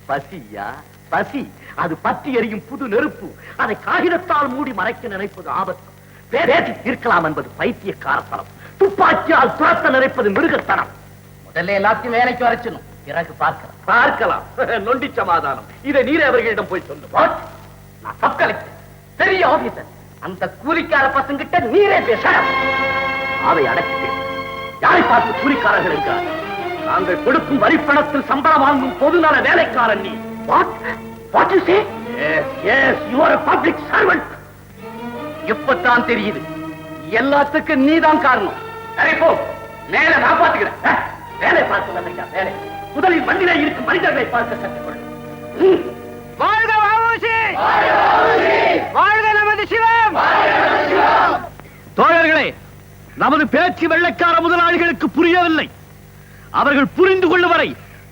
பசியா? பசி அது பற்றி எரியும் புது நெருப்பு. அதை காகிதத்தால் மூடி மறைக்க நினைப்பது ஆபத்து. பேசி தீர்க்கலாம் என்பது பைத்தியக்காரத்தனம். துப்பாக்கியால் துரத்த நினைப்பது மிருகத்தனம். முதல்ல எல்லாத்தையும் வேலைக்கு வரைச்சணும், பிறகு பார்க்கலாம். நொண்டி சமாதானம். இதை நீரே அவர்களிடம் போய் சொல்லு. நான் சப் கலெக்டர், பெரிய ஆபீசர். அந்த கூலிக்கார பசங்கிட்ட நீரே பேச. அதை அடக்கிட்டேன். யாரை பார்த்து கூலிக்காரர்கள் என்றார்? நாங்கள் கொடுக்கும் வரிப்பணத்தில் சம்பளம் வாங்கும் பொதுநல வேலைக்காரன் நீ. What you say? Yes, you are a public servant. இப்பதான் தெரியுது எல்லாத்துக்கும் நீதான் காரணம். சரி போ, மேல நான் பார்த்துக்கிறேன். வேலை பார்த்து வந்தீங்க, வேலை. முதலில் மண்ணிலே இருக்கும் மனிதர்களை பார்க்க கற்றுக்கொள். வாழ்க வாவுசி! வாழ்க நமது சிவம்! தோழர்களே, நமது பேச்சு வெள்ளைக்கார முதலாளிகளுக்கு புரியவில்லை. அவர்கள் புரிந்து கொள்ளும் வரை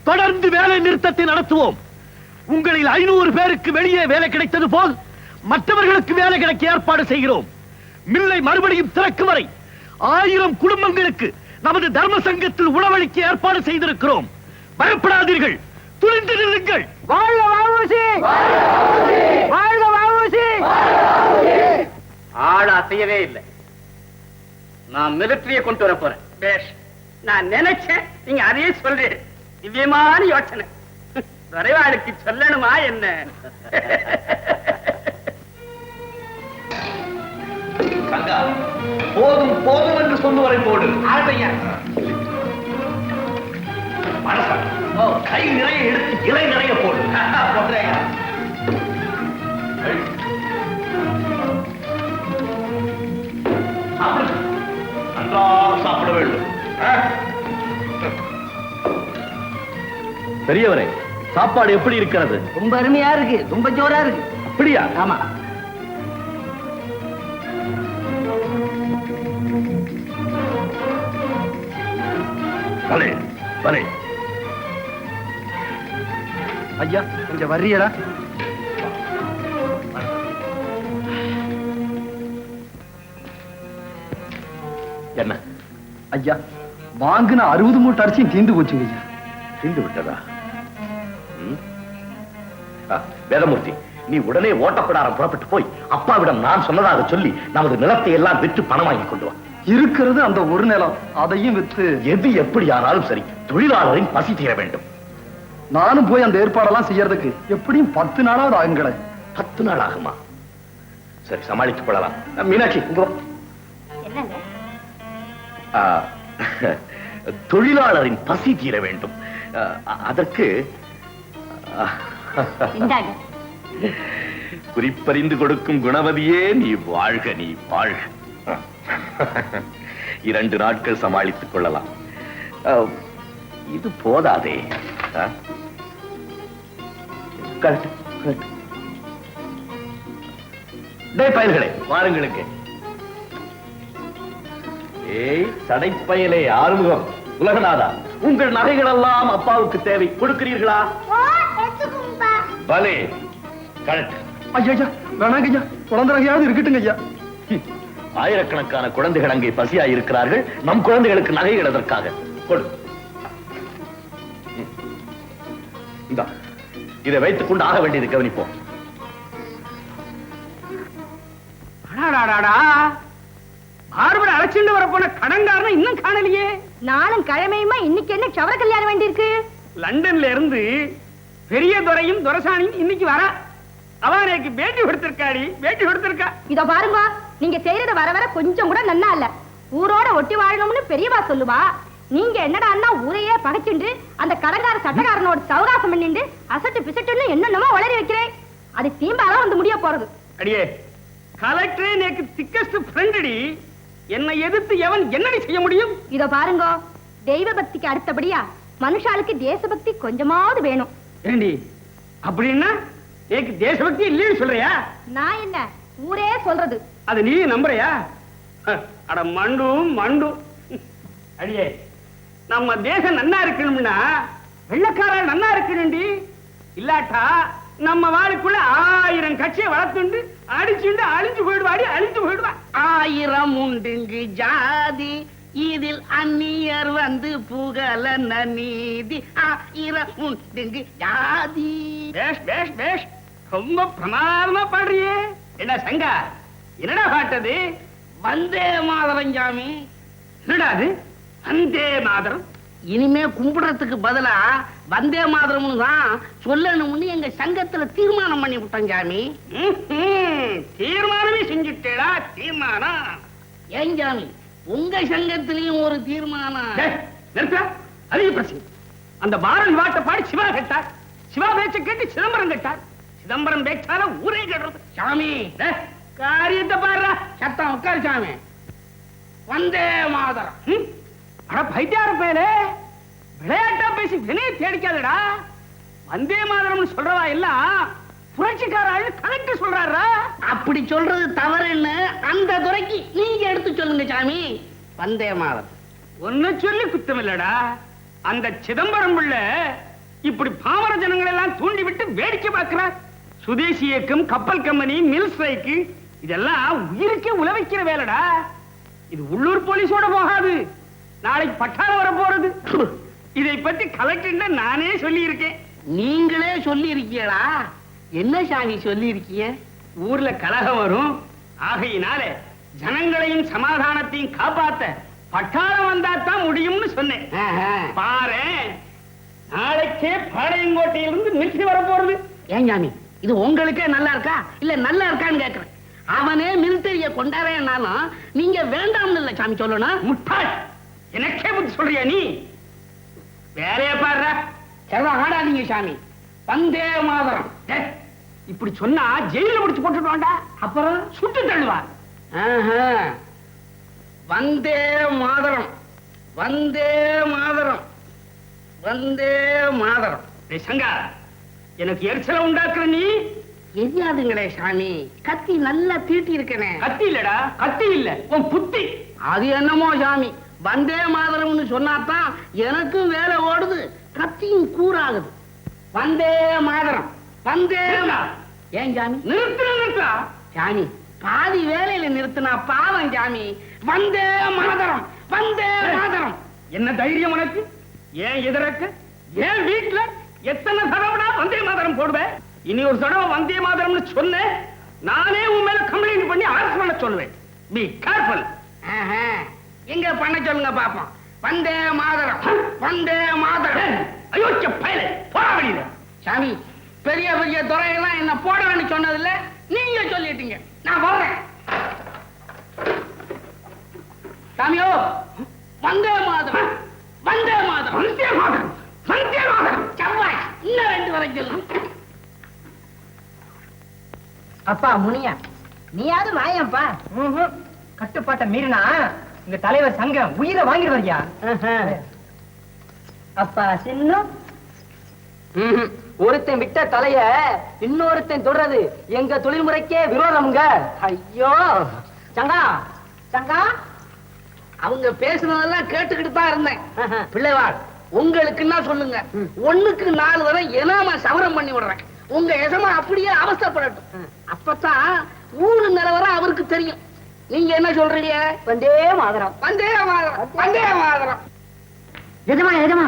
தொடர்ந்து வேலை நிறுத்தத்தை நடத்துவோம். உங்களில் 500 பேருக்கு வெளியே வேலை கிடைத்தது போல் மற்றவர்களுக்கு வேலை கிடைக்க ஏற்பாடு செய்கிறோம். மில்லை மறுபடியும் திறக்கும் வரை 1000 குடும்பங்களுக்கு நமது தர்ம சங்கத்தில் உணவளிக்க ஏற்பாடு செய்திருக்கிறோம். பயப்படாதீர்கள், துணிந்து நில்லுங்கள். வாழ்க வாவுசி! வாழ்க வாவுசி! ஆள் அசையவே இல்லை. நான் மிலிட்டரியை கொண்டு வர போறேன். பேஷ், நான் நினைச்சேன் நீங்க அதே சொல்றேன். திவ்யமான யோசனை. வரைவாளுக்கு சொல்லணுமா என்ன? சங்கா, போதும் போதும் என்று சொல்லுவரை போடு. கை நிறைய எடுத்து இலை நிறைய போடு. நன்றாக சாப்பிட வேண்டும். பெரியவரே, சாப்பாடு எப்படி இருக்கிறது? ரொம்ப அருமையா இருக்கு, ரொம்ப ஜோரா இருக்கு. அப்படியா? ஆமா. பலே பலே. ஐயா, கொஞ்சம் வர்றீங்களா? என்ன ஐயா, வாங்கின 60 மூட்டை அரிசியும் தீந்து போச்சுங்க ஐயா. தீந்து விட்டதா? வேதமூர்த்தி, நீ உடனே ஓட்டப்படாரம் புறப்பட்டு போய் அப்பாவிடம் நான் சொன்னதாக சொல்லி நமது நிலத்தை எல்லாம் விற்று பணம் வாங்கி கொண்டு வா. இருக்கிறது அந்த ஒரு நிலம், அதையும் விற்று. எது எப்படி ஆனாலும் சரி, தொழிலாளரின் பசி தீர வேண்டும். நானும் போய் அந்த ஏற்பாடெல்லாம் செய்யறதுக்கு எப்படியும் 10 நாளாவது ஆகுங்களே. 10 நாள் ஆகுமா? சரி, சமாளித்துக் கொள்ளலாம். மீனாட்சி, இங்க வா. என்னங்க? தொழிலாளரின் பசி தீர வேண்டும். அதற்கு இந்தாங்க. குறிப்பறிந்து கொடுக்கும் குணவதியே, நீ வாழ்க, நீ வாழ்க. 2 நாட்கள் சமாளித்துக் கொள்ளலாம். இது போதாதே. பயல்களே, வாருங்களுக்கு. ஏய் சடைப்பயலே ஆறுமுகம், உலகநாதா, உங்கள் நகைகள் எல்லாம் அப்பாவுக்கு தேவை. கொடுக்கிறீர்களா? பலே, கரெக்ட். ஐயா, வேணாங்க ஐயா, குழந்தை நகையாவது இருக்கட்டுங்க ஐயா. ஆயிரக்கணக்கான குழந்தைகள் அங்கே பசியாய் இருக்கிறார்கள். நம் குழந்தைகளுக்கு நகைகள் எதற்காக? கொடு. இந்தா, இதை வைத்துக் கொண்டு ஆக வேண்டியது கவனிப்போம். பார்பரை அழைச்சிட்டு வர போன கடன்காரன் இன்னும் காணலையே. நானும் கிழமையுமா இன்னைக்கு என்ன சவர கல்யாணம் வேண்டியிருக்கு? லண்டன்ல இருந்து பெரிய துரையும் துரசாணியும் இன்னைக்கு வர. அவனுக்கு பேட்டி கொடுத்திருக்காடி, பேட்டி கொடுத்திருக்கா. இதோ பாருங்க, நீங்க செய்யறது வர வர கொஞ்சம் கூட நன்னா இல்ல. ஊரோட ஒட்டி வாழணும்னு பெரியவா சொல்லுவா. நீங்க என்னடா அண்ணா ஊரையே பகைச்சுண்டு அந்த கடங்கார சட்டக்காரனோட சவகாசம் பண்ணிட்டு அசட்டு பிசட்டுன்னு என்னென்னமோ வளரி வைக்கிறேன். அது தீம்பாதான் வந்து முடிய போறது. அடியே, கலெக்டரே எனக்கு திக்கஸ்ட் ஃப்ரெண்டடி. என்னை எதிர்த்து எவன் என்னடி செய்ய முடியும்? இதோ பாருங்க, தெய்வ பக்திக்கு அடுத்தபடியா மனுஷாளுக்கு தேசபக்தி கொஞ்சமாவது வேணும். ஏண்டி அப்படின்னா எனக்கு தேசபக்தி இல்லைன்னு சொல்றியா? நான் என்ன, ஊரே சொல்றது. அது நீ நம்புறியா? அட மண்டு மண்டு. அடியே, நம்ம தேசம் நன்னா இருக்கணும்னா வெள்ளக்கார நன்னா இருக்கணும்டி. இல்லாட்டா நம்ம வாளுக்குள்ள 1000 கட்சியை வளர்த்துண்டு அடிச்சுண்டு அழிஞ்சு போயிடுவாடி, அழிஞ்சு போயிடுவா. 1000 உண்டுங்கு ஜாதி, இதில் அந்நியர் வந்து புகழ நீதி. 1000 உண்டுங்கு ஜாதி. பேஷ் பேஷ் பேஷ், ரொம்ப பிரமாதமா பாடுறியே. என்ன சங்கா, என்னடா பாட்டது? வந்தே மாதரம் சாமி. என்னடா அது வந்தே மாதரம்? இனிமே கும்பிடுறதுக்கு பதிலா வந்தே மாதரம்னு தான் சொல்லணும்னு எங்க சங்கத்துல தீர்மானம் பண்ணி விட்டோம் சாமி. தீர்மானமே செஞ்சுட்டேடா, தீர்மானம். ஏன் சாமி, உங்க சங்கத்திலையும் ஒரு தீர்மானம்? நிறுத்த, அதிக பிரச்சனை. அந்த பாரதி பாட்டை பாடி சிவா கேட்டார், சிவா பேச்சை கேட்டு சிதம்பரம் கேட்டார், சிதம்பரம் பேச்சால ஊரே கேடுறது. சாமி காரியத்தை பாரு, சத்தம் உட்காரு சாமி. வந்தே மாதரம். அட பைத்தியார பேரு, விளையாட்டா பேசி வினையை தேடிக்காதடா. வந்தே மாதரம்னு சொல்றவா எல்லாம் புரட்சிக்கார ஆளு கலெக்டர் சொல்றாரா? அப்படி சொல்றது தவறு என்ன? அந்த துறைக்கு நீங்க எடுத்து சொல்லுங்க சாமி. வந்தே மாதரம் ஒன்னு சொல்லி குத்தம் இல்லடா. அந்த சிதம்பரம் பிள்ளை இப்படி பாமர ஜனங்களை எல்லாம் தூண்டி விட்டு வேடிக்கை பார்க்கிறார். சுதேசி இயக்கம், கப்பல் கம்பெனி, மில் ஸ்ட்ரைக்கு இதெல்லாம் உயிருக்கே உழவைக்கிற வேலைடா. இது உள்ளூர் போலீஸோட போகாது, நாளைக்கு பட்டாளம் வர போறது. இதை பத்தி கலெக்டர் நானே சொல்லி இருக்கேன். நீங்களே சொல்லி இருக்கீங்களா? என்ன சாமி சொல்லி இருக்கீங்க? ஊர்ல கலகம் வரும், ஆகையினால ஜனங்களையும் சமாதானத்தையும் காப்பாத்த பட்டாளம் வந்தா தான் முடியும்னு சொன்னேன். பாரு, நாளைக்கே பாளையங்கோட்டையிலிருந்து மிலிட்டரி வர போறது. ஏன் சாமி, இது உங்களுக்கே நல்லா இருக்கா இல்ல நல்லா இருக்கான்னு கேக்குறேன். அவனே மிலிட்டரிய கொண்டாடுறேன்னாலும் நீங்க வேண்டாம்னு இல்ல சாமி சொல்லணும். முட்டாள், எனக்கே புத்தி சொல்றியா நீ? வேலைய பாரு. செல்வம் ஆடாதீங்க சாமி. வந்தே மாதரம். இப்படி சொன்னா ஜெயில முடிச்சு போட்டுடுவாண்டா, அப்புறம் சுட்டு தள்ளுவா. வந்தே மாதரம், வந்தே மாதரம், வந்தே மாதரம். சங்கா, எனக்கு எரிச்சல உண்டாக்குற நீ எரியாதுங்களே சாமி. கத்தி நல்லா தீட்டி இருக்கனே. கத்தி இல்லடா, கத்தி இல்ல, உன் புத்தி. அது என்னமோ சாமி, வந்தே மாதரம்னு சொன்னாதான் எனக்கும் வேலை ஓடுது, கத்தியும் கூறாகுது. வந்தே மாதரம், வந்தே. ஏன் சாமி நிறுத்தா சாமி? பாதி வேலையில நிறுத்தினா பாவம் சாமி. வந்தே மாதரம், வந்தே மாதரம். என்ன தைரியம் உனக்கு? ஏன் எதிரக்க? ஏன் வீட்டுல எத்தனை தடவைடா வந்தே மாதரம் போடுவேன்? இனி ஒரு தடவை வந்தே மாதரம்னு சொன்ன நானே உன் மேல கம்ப்ளைண்ட் பண்ணி அரசு பண்ண சொல்லுவேன். Be careful. எங்க பண்ண சொல்லுங்க பாப்போம். வந்தே மாதரம், வந்தே மாதரம். அயோக்கிய பயலே, போடா வெளியில. சாமி, பெரிய பெரிய துறையெல்லாம் என்ன போடணும்னு சொன்னதில்ல, நீங்க சொல்லிட்டீங்க. நான் போறேன் சாமியோ. வந்தே மாதரம், வந்தே மாதரம், வந்தே மாதரம், வந்தே மாதரம். செவ்வாய் இன்னும் 2 வரை சொல்லு. அப்பா முனியா, நீயாவது வாயப்பா. கட்டுப்பாட்டை மீறினா இந்த தலைவர் சங்கம் உயிரை வாங்கிடுவாரியா? அப்பா சின்னம் ஒருத்தன் விட்ட தலைய இன்னொருத்தன் தொடறது எங்க தொழில்முறைக்கே விரோதம்ங்க. ஐயோ சங்கா, சங்கா, அவங்க பேசுனதெல்லாம் கேட்டுக்கிட்டு தான் இருந்தேன். பிள்ளைவாள், உங்களுக்குன்னா சொல்லுங்க, 1க்கு 4 வரை எனாம சவரம் பண்ணி விடுறேன். உங்க எசமா அப்படியே அவஸ்தைப்படட்டும். அப்பதான் ஊரு நிலவரம் அவருக்கு தெரியும். நீங்க என்ன சொல்றீங்க? வந்தே மாதரம், வந்தே மாதரம், வந்தே மாதரம். எஜமா எஜமா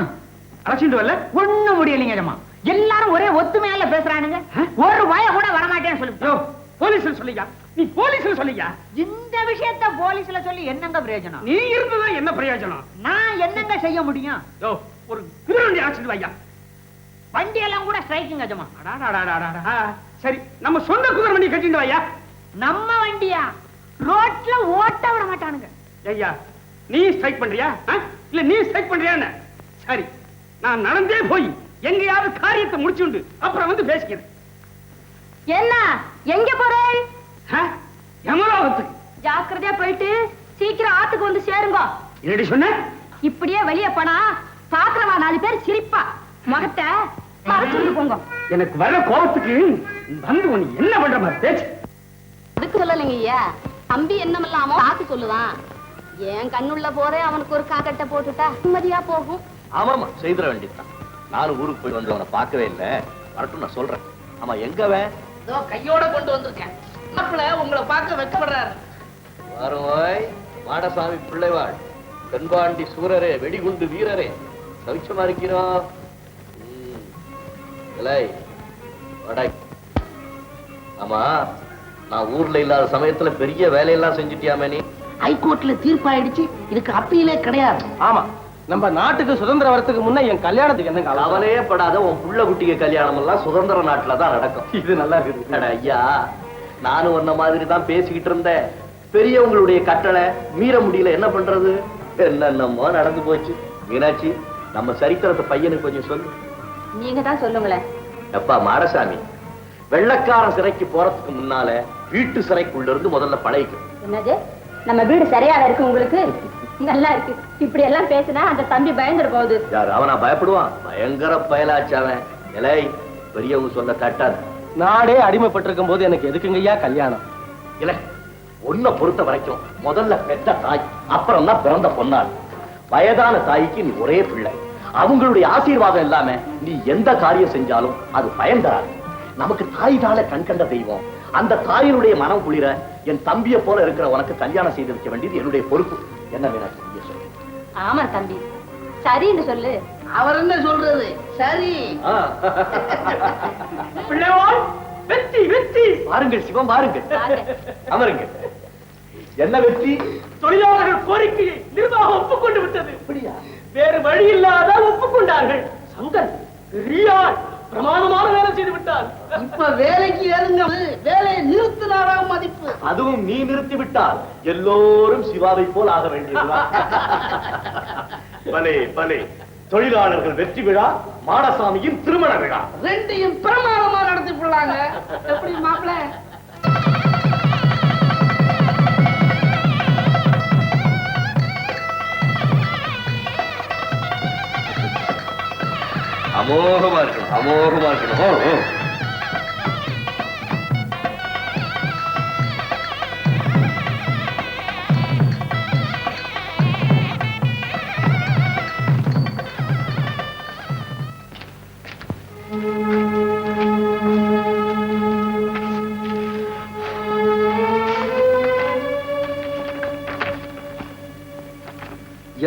அழைச்சிட்டு வரல? ஒண்ணும் முடியலைங்க எஜமா. எல்லாரும் ஒரே ஒத்துமையால பேசுறானுங்க. ஒரு வாய கூட வரமாட்டேன்னு சொல்லு. போலீஸ்ல சொல்லியா? நீ போலீஸ்ல சொல்லியா? இந்த விஷயத்த போலீஸ்ல சொல்லி என்னங்க பிரயோஜனம்? நீ இருந்ததா என்ன பிரயோஜனம்? நான் என்னங்க செய்ய முடியும்? ஒரு குதிரை வண்டி அழைச்சிட்டு வையா. வண்டி எல்லாம் கூட ஸ்ட்ரைக்குங்க எஜமா. சரி, நம்ம சொந்த குதிரை வண்டி கட்டிட்டு வையா. நம்ம வண்டியா? ரோட்ல ஓட்ட விட மாட்டானுங்க. ஐயா, நீ ஸ்ட்ரைக் பண்றியா இல்ல நீ ஸ்ட்ரைக் பண்றியா? சரி, நான் நடந்தே போய் எங்கேயாவது காரியத்தை முடிச்சுண்டு அப்புறம் வந்து பேசிக்கிறேன். என்ன எங்க போறேன்? யமலோகத்துக்கு. ஜாக்கிரதையா போயிட்டு சீக்கிரம் ஆத்துக்கு வந்து சேருங்க. என்னடி சொன்ன? இப்படியே வெளியே போனா பாக்குறவா 4 பேர் சிரிப்பா. முகத்தை மறைச்சுட்டு போங்க. எனக்கு வர கோபத்துக்கு வந்து உன்னை என்ன பண்ற மாதிரி பேச்சு? அதுக்கு சொல்லலைங்க ஐயா, தம்பி என்னமில்லாம ஆத்து சொல்லுவான். என் கண்ணுள்ள போதே அவனுக்கு ஒரு காக்கட்டை போட்டுட்டா நிம்மதியா போகும். ஆமாமா, செய்திட வேண்டியதுதான். நானும் ஊருக்கு போய் வந்து அவனை பார்க்கவே இல்லை. வரட்டும், நான் சொல்றேன். ஆமா, எங்கவன்? இதோ கையோட கொண்டு வந்திருக்கேன். மாப்பிள்ளை உங்களை பார்க்க வெட்கப்படுறாரு. வாரோய் மாடசாமி பிள்ளைவாள், தென்பாண்டி சூரரே, வெடிகுண்டு வீரரே, சவிச்சமா இருக்கிறோம். ஆமா, நான் ஊர்ல இல்லாத சமயத்துல பெரிய வேலையெல்லாம் செஞ்சுட்டியாமே நீ? ஹைகோர்ட்ல தீர்ப்பாயிடுச்சு, இதுக்கு அப்பீலே கிடையாது. ஆமா, நம்ம நாட்டுக்கு சுதந்திரம் வரதுக்கு முன்ன என் கல்யாணத்துக்கு என்னங்க அவளையே படாத உன் புள்ள குட்டிக கல்யாணம் எல்லாம் சுதந்திர நாட்டுல தான் நடக்கும். இது நல்லா இருக்குது. அட ஐயா, நானும் உன்ன மாதிரி தான் பேசிக்கிட்டு இருந்தேன். பெரியவங்களுடைய கட்டளை மீற முடியல, என்ன பண்றது? என்னென்னமோ நடந்து போச்சு. மீனாட்சி, நம்ம சரித்திரத்தை பையனுக்கு கொஞ்சம் சொல்லு. நீங்க தான் சொல்லுங்களேன். அப்பா மாடசாமி, வெள்ளக்காரன் சிறைக்கு போறதுக்கு முன்னால வீட்டு சிறைக்குள்ள இருந்து முதல்ல பழகிக்கும். என்னது, நம்ம வீடு சரியாக இருக்கு உங்களுக்கு? நல்லா இருக்கு. இப்படி எல்லாம் பேசினா அந்த தம்பி பயந்துட போகுது. யார் அவனா பயப்படுவான்? பயங்கர பயலாச்சவன். இலை பெரியவங்க சொல்ல தட்டாது. நாடே அடிமைப்பட்டிருக்கும் போது எனக்கு எதுக்குங்கய்யா கல்யாணம்? இல்ல, உன்னை பொறுத்த வரைக்கும் முதல்ல பெற்ற தாய், அப்புறம் தான் பிறந்த பொன்னாள். வயதான தாய்க்கு நீ ஒரே பிள்ளை. அவங்களுடைய ஆசீர்வாதம் இல்லாம நீ எந்த காரியம் செஞ்சாலும் அது பயன் தராது. நமக்கு தாய்தால கண்கண்ட தெய்வம். அந்த தாயினுடைய மனம் குளிர என் தம்பியை போல இருக்கிற உனக்கு கல்யாணம் செய்து வைக்க வேண்டியது என்னுடைய பொறுப்பு. என்ன மீனாட்சி நீங்க சொல்லு. ஆமா தம்பி, சரின்னு சொல்லு. அவர் என்ன சொல்றது? சரி. பிள்ளைவாள், வெற்றி வெற்றி. பாருங்கள் சிவம், பாருங்கள். அமருங்க. என்ன வெற்றி? தொழிலாளர்கள் கோரிக்கையை நிர்வாகம் ஒப்புக்கொண்டு விட்டது. அப்படியா? வேறு வழி இல்லாத ஒப்புக்கொண்டார்கள். சங்கர் பெரியார் பிரமாணமான வேலை செய்து விட்டார். இப்ப வேலைக்கு ஏறுங்க. வேலையை நிறுத்தினாராம் மதிப்பு. அதுவும் நீ நிறுத்தி விட்டால் எல்லோரும் சிவாவை போல் ஆக வேண்டியதுதான். பலே பலே. தொழிலாளர்கள் வெற்றி விழா, மாடசாமியின் திருமண விழா, ரெண்டையும் பிரமாதமா நடத்தி போடலாங்க. எப்படி மாப்பிள்ள? அமோகமா இருக்கணும், அமோகமா இருக்கணும்.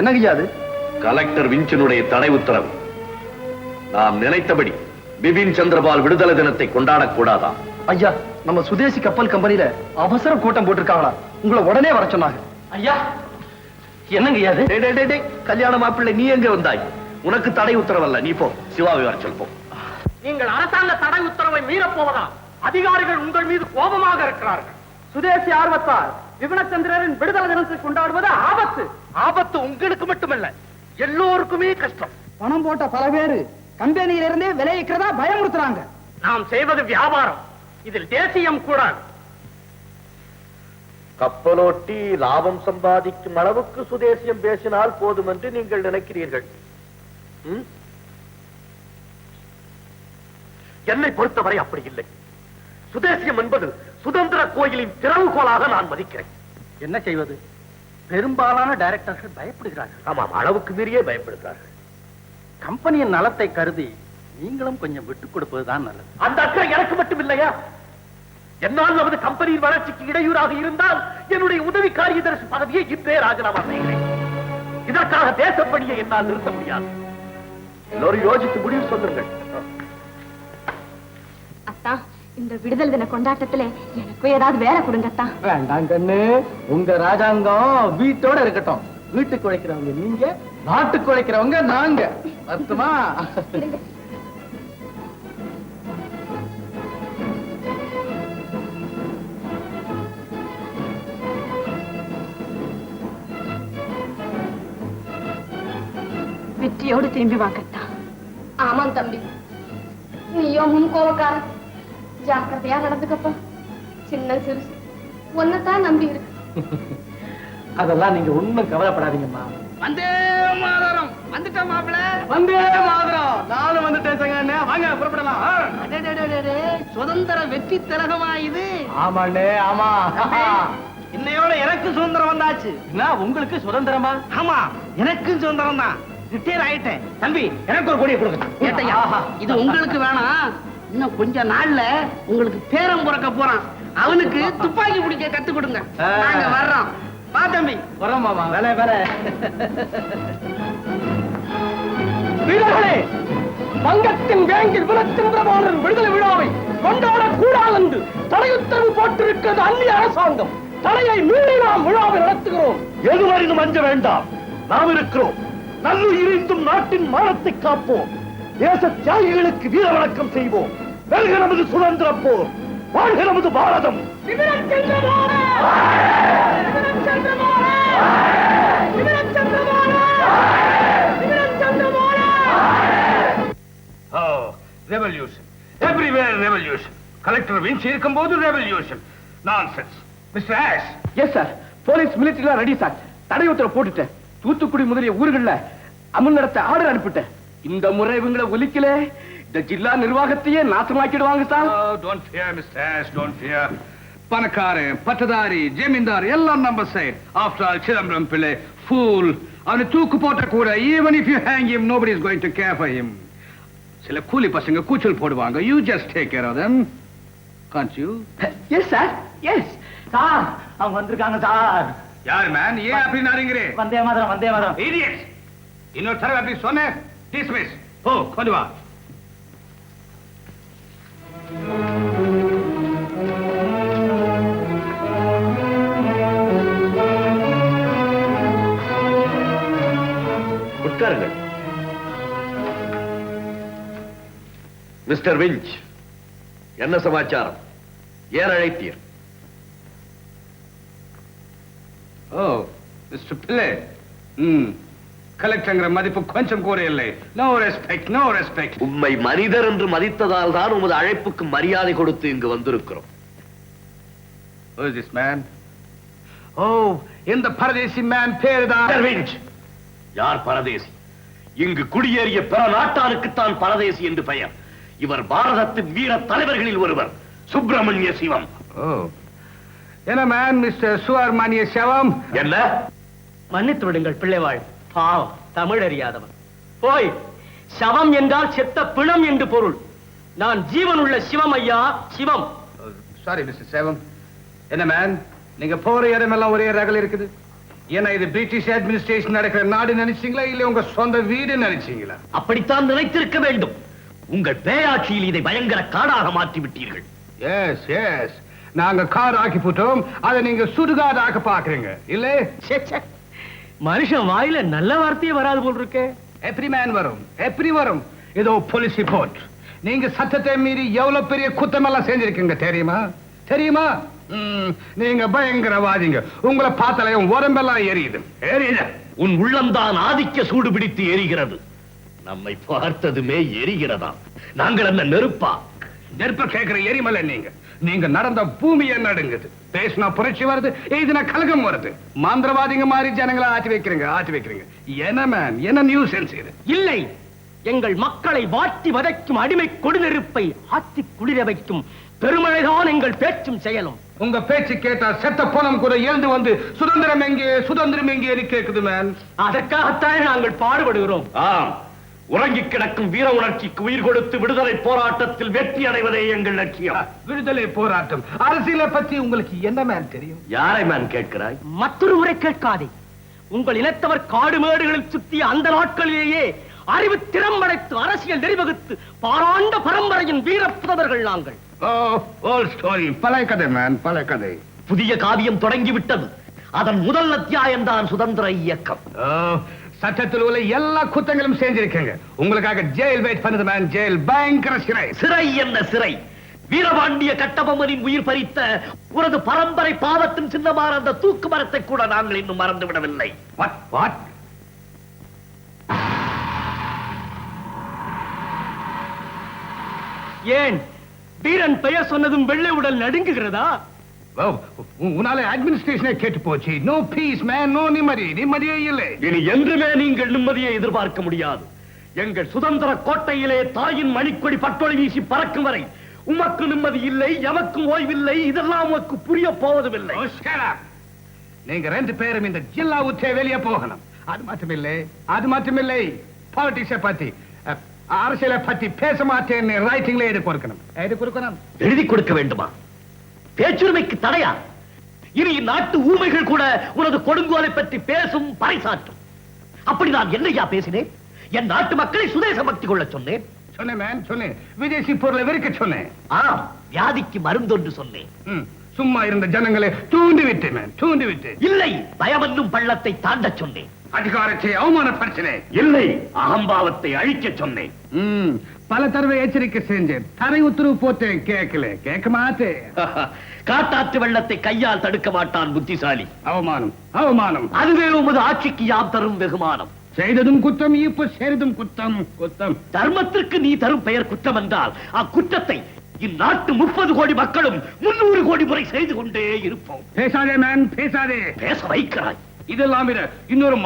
என்னங்கய்யா அது? கலெக்டர் விஞ்சனுடைய தடை உத்தரவு. நாம் நினைத்தபடி பிபின் சந்திரபால் விடுதலை தினத்தை கொண்டாடக்கூடாதா? ஐயா, நம்ம சுதேசி கப்பல் கம்பெனியில அவசர கூட்டம் போட்டிருக்காங்களா? உங்களை உடனே வர சொன்னாங்க. ஐயா, என்னங்கய்யா அது? டேய், டேய், டேய், டேய், கல்யாண மாப்பிள்ளை நீ எங்க வந்தாய்? உனக்கு தடை உத்தரவல்ல, நீ போ. சிவாவை வர சொல் போ. நீங்கள் அரசாங்க தடை உத்தரவை மீறப் போவதா? அதிகாரிகள் உங்கள் மீது கோபமாக இருக்கிறார்கள். சுதேசி ஆர்வத்தால் விபினச்சந்திரரின் விடுதலை தினத்தை கொண்டாடுவது ஆபத்து. ஆபத்து உங்களுக்கு மட்டுமல்ல, எல்லோருக்குமே கஷ்டம். பணம் போட்ட பல பேரு கம்பெனியில இருந்தே விளைவிக்கிறதா பயமுறுத்துறாங்க. நாம் செய்வது வியாபாரம், இதில் தேசியம் கூடாது. கப்பலோட்டி லாபம் சம்பாதிக்கும் அளவுக்கு சுதேசியம் பேசினால் போதும் என்று நீங்கள் நினைக்கிறீர்கள். என்னை பொறுத்தவரை அப்படி இல்லை. சுதேசியம் என்பது சுதந்திர கோயிலின் திறவுகோலாக நான் மதிக்கிறேன். என்ன செய்வது? பெரும்பாலான டைரக்டர்கள் பயப்படுகிறார்கள். ஆமாம், அளவுக்கு மீறியே பயப்படுகிறார்கள். கம்பெனியின் நலத்தை கருதி நீங்களும் கொஞ்சம் விட்டுக் கொடுப்பதுதான் நல்லது. அந்த அக்கறை எனக்கு மட்டும் இல்லையா? என்னால் நமது கம்பெனியின் வளர்ச்சிக்கு இடையூறாக இருந்தால் என்னுடைய உதவி காரியதர்சி பதவியை இன்றே ராஜினாமா செய்கிறேன். இதற்காக தேசப்பணியை என்னால் நிறுத்த முடியாது. எல்லோரும் யோசித்து முடிவு சொல்லுங்கள். அத்தா, இந்த விடுதலை தின கொண்டாட்டத்துல எனக்கும் ஏதாவது வேலை கொடுங்கத்தா. வேண்டாம் கண்ணு, உங்க ராஜாங்கம் வீட்டோட இருக்கட்டும். வீட்டுக்கு உழைக்கிறவங்க நீங்க, நாட்டுக்கு உழைக்கிறவங்க நாங்க. அர்த்தமா? வெற்றியோடு திரும்பி வாங்கத்தா. ஆமாம் தம்பி, நீயோ முன் கோபக்காரன். ஜாக்கிரதையா நடந்துக்கப்பா. சின்ன சிறுசு ஒன்னதான் நம்பி இருக்கு. அதெல்லாம் நீங்க ஒண்ணும் கவலைப்படாதீங்கம்மா. வந்தே மாதரம் வந்துட்ட மாப்பிள்ள. வந்தே மாதிரம். நானும் வந்துட்டேன் சங்கண்ணே. வாங்க புறப்படலாம். சுதந்திர வெற்றி திலகமா இது? ஆமாண்ணே, ஆமா. இன்னையோட எனக்கு சுதந்திரம் வந்தாச்சு. என்ன, உங்களுக்கு சுதந்திரமா? ஆமா, எனக்கும் சுதந்திரம் தான். ரிட்டையர் ஆயிட்டேன். தம்பி, எனக்கு ஒரு கொடியை கொடுங்க. ஏட்டையா, இது உங்களுக்கு வேணாம். இன்னும் கொஞ்ச நாள்ல உங்களுக்கு பேரம் பிறக்க போறான். அவனுக்கு துப்பாக்கி பிடிக்க கத்து கொடுங்க. நாங்க வர்றோம். வா தம்பி. வரோம் மாமா. வேலை வேலை. வீரர்களே, வங்கத்தின் வேங்கில் விபினச்சந்திரபாலன் விடுதலை விழாவை கொண்டாடக்கூடாது என்று தடை உத்தரவு போட்டிருக்கிறது அந்நிய அரசாங்கம். தடையை மீறி நாம் விழாவை நடத்துகிறோம். எதுவரையும் அஞ்ச வேண்டாம், நாம் இருக்கிறோம். நல்லுயிரிந்தும் நாட்டின் மானத்தை காப்போம். தேச தியாகிகளுக்கு வீர வணக்கம் செய்வோம். வெல்க நமது சுதந்திர போர், வாழ்க நமது பாரதம். விபினச்சந்திரபாலன்! கலெக்டர் விஞ்ச் இருக்கும்போது revolution nonsense. Mister Ash. Yes sir, police மிலிட்டரிலாம் ரெடி சார். தடை உத்தரவு போட்டுட்டேன். தூத்துக்குடி முதலிய ஊர்கள்ல அமல் நடத்த ஆர்டர் அனுப்பிட்டேன். இந்த முறை இவங்களை ஒலிக்கல இந்த ஜில்லா நிர்வாகத்தையே நாசமாக்கிடுவாங்க sir. Don't fear Mister Ash, don't fear. பணக்காரன், பட்டதாரி, ஜமீன்தார் எல்லாம் நம்ம side. After all Chidambaram Pillai pool. அவனை தூக்கு போட்ட கூட even if you hang him nobody is going to care for him. சில கூலி பசங்க கூச்சல் போடுவாங்க. You just take care of them. Can't you? Yes sir, yes sir. அவங்க வந்திருக்காங்க சார். யார் மேன்? ஏன் அப்படி நாரிங்கறே? வந்தே மாதரம், வந்தே மாதரம். Idiots. இன்னொரு தடவை அப்படி சொன்ன dismiss. போ, கொண்டு வா. உட்காருங்கள். மிஸ்டர் விஞ்ச், என்ன சமாச்சாரம்? ஏன் அழைத்தீர்? ஓ, மிஸ்டர் பிள்ளை. கலெக்டர்ங்கிற மதிப்பு கொஞ்சம் கூட இல்லை. No respect, no respect. உம்மை மனிதர் என்று மதித்ததால் தான் உமது அழைப்புக்கு மரியாதை கொடுத்து இங்கு வந்திருக்கிறோம். Who is this man? Oh, இந்த பரதேசி மேன் பேருதான் மிஸ்டர் விஞ்ச், யார் பரதேசி? இங்கு குடியேறிய பிற நாட்டாருக்குத்தான் பரதேசி என்று பெயர். இவர் பாரதத்தின் வீர தலைவர்களில் ஒருவர், சுப்பிரமணிய சிவம். ஓ, என்ன மேன் மிஸ்டர் சுப்பிரமணிய சிவம்? என்ன? மன்னித்து விடுங்கள் பிள்ளைவாள், பாவம் தமிழ் அறியாதவன். போய் சவம் என்றால் செத்த பிணம் என்று பொருள். நான் ஜீவன் உள்ள சிவம் ஐயா, சிவம். சாரி மிஸ்டர் சிவம். என்ன மேன், நீங்க போற இடமெல்லாம் ஒரே ரகல் இருக்குது. ஏன்னா இது பிரிட்டிஷ் அட்மினிஸ்ட்ரேஷன் நடக்கிற நாடு நினைச்சீங்களா இல்ல உங்க சொந்த வீடு நினைச்சீங்களா? அப்படித்தான் நினைத்திருக்க வேண்டும். உங்கள் பேராட்சியில் இதை பயங்கர காடாக மாற்றி விட்டீர்கள். எஸ் எஸ், நாங்க கார் ஆக்கி போட்டோம், அதை நீங்க சுடுகாடாக பாக்குறீங்க இல்ல? மனுஷன் வாயில நல்ல வார்த்தையே வராது போல் இருக்கே. எப்படி மேன் வரும்? எப்படி வரும்? இதோ போலீஸ் ரிப்போர்ட். நீங்க சட்டத்தை மீறி எவ்வளவு பெரிய குத்தம் எல்லாம் செஞ்சிருக்கீங்க தெரியுமா? தெரியுமா? நீங்க பயங்கரவாதிங்க. உங்களை பார்த்தாலே உடம்பெல்லாம் எரியுது. உன் உள்ளம்தான் ஆதிக்க சூடு பிடித்து எரிகிறது. நம்மை பார்த்ததுமே எரிகிறதா? நாங்கள் என்ன நெருப்பா? நெருப்ப கேட்கிற எரிமலை நீங்க. நீங்க நடந்த பூமியை நடுங்குது. பேசினா புரட்சி வருது, எழுதினா கலகம் வருது. மந்திரவாதிங்க மாதிரி ஜனங்களை ஆட்டி வைக்கிறீங்க. என்ன மேன், என்ன நியூசன்ஸ் இது? இல்லை, எங்கள் மக்களை வாட்டி வதைக்கும் அடிமை கொடுநெருப்பை ஆத்தி குளிர வைக்கும் பெருமழைதான் எங்கள் பேச்சும் செயலும். உங்க பேச்சு கேட்டா செத்த போனம் கூட எழுந்து வந்து சுதந்திரம் எங்கே கேக்குது மேன். அதற்காகத்தான் நாங்கள் பாடுபடுகிறோம். ஆம், உறங்கி கிடக்கும் வீர உணர்ச்சிக்கு உயிர் கொடுத்து விடுதலை போராட்டத்தில் வெற்றி அடைவதே எங்கள் லட்சியம். விடுதலை போராட்டம், அரசியலை பத்தி உங்களுக்கு என்ன மேன் தெரியும்? யாரை மேன் கேட்கிறாய்? மற்றொரு முறை கேட்காதே. உங்கள் இனத்தவர் காடு மேடுகளில் சுற்றிய அந்த நாட்களிலேயே அறிவு திறம்படைத்து அரசியல் நெறிவகுத்து பாராண்ட பரம்பரையின் வீரப்புதவர்கள் நாங்கள். பழைய கதை மேன், பழைய கதை. புதிய காவியம் தொடங்கிவிட்டது. அதன் முதல் அத்தியாயம் தான் சுதந்திர இயக்கம். சட்டத்தில் உள்ள எல்லா குத்தங்களும் செஞ்சிருக்கீங்க. உங்களுக்காக ஜெயில் வெயிட் பண்ணுது மேன். ஜெயில், பயங்கர சிறை. சிறை என்ன சிறை? வீரபாண்டிய கட்டபொம்மனின் உயிர் பறித்த உனது பரம்பரை பாவத்தின் சின்னமான அந்த தூக்கு மரத்தை கூட நாங்கள் இன்னும் மறந்து விடவில்லை. What? ஏன் வீரன் பெயர் சொன்னதும் வெள்ளை உடல் நடுங்குகிறதா? உன்னால அட்மினிஸ்ட்ரேஷனே கேட்டு போச்சு. நோ பீஸ் மேன், நோ நிம்மதியே இல்லை. இனி என்றுமே நீங்கள் நிம்மதியை எதிர்பார்க்க முடியாது. எங்கள் சுதந்திர கோட்டையிலே தாயின் மணிக்கொடி பட்டொளி வீசி பறக்கும் வரை உமக்கு நிம்மதி இல்லை, எமக்கும் ஓய்வில்லை. இதெல்லாம் உமக்கு புரிய போவதுமில்லை. நீங்க ரெண்டு பேரும் இந்த ஜில்லா விட்டே வெளியே போகணும். அது மட்டுமில்லை பாலிடிக்ஸை பத்தி, அரசியலை பத்தி பேச மாட்டேன்னு ரைட்டிங்ல எழுதி கொடுக்க வேண்டுமா? பேச்சுரிமைக்கு தடையா? இனி நாட்டு ஊமைகள் கூட உனது கொடுங்கோலை பற்றி பேசும், பறைசாற்றும். அப்படி நான் என்னையா பேசினேன்? என் நாட்டு மக்களை சுதேச பக்தி கொள்ள சொன்னேன். சொன்னேன். விதேசி பொருளை வெறுக்க சொன்னேன். வியாதிக்கு மருந்தொன்று சொன்னேன். சும்மா இருந்த ஜனங்களை தூண்டி விட்டு. இல்லை, பயமன்னும் பள்ளத்தை தாண்ட சொன்னேன். அதிகாரத்தை அவமானப்படுத்தினேன். இல்லை, அகம்பாவத்தை அழிக்க சொன்னேன். பல தடவை எச்சரிக்கை செஞ்சேன். தரை உத்தரவு போட்டேன், கேட்க மாட்டேன். காட்டாற்று வெள்ளத்தை கையால் தடுக்க மாட்டான் புத்திசாலி. அவமானம். அதுவே உமது ஆட்சிக்கு யாம் தரும் வெகுமானம். செய்ததும் குற்றம், இப்ப செய்ததும் குற்றம். தர்மத்திற்கு நீ தரும் பெயர் குற்றம் என்றால் அக்குற்றத்தை இந்நாட்டு 30 கோடி மக்களும் 300 கோடி முறை செய்து கொண்டே இருப்போம். பேசாதே மேன், பேசாதே. பேச வைக்கிறாய். இதெல்லாம் இன்னொரு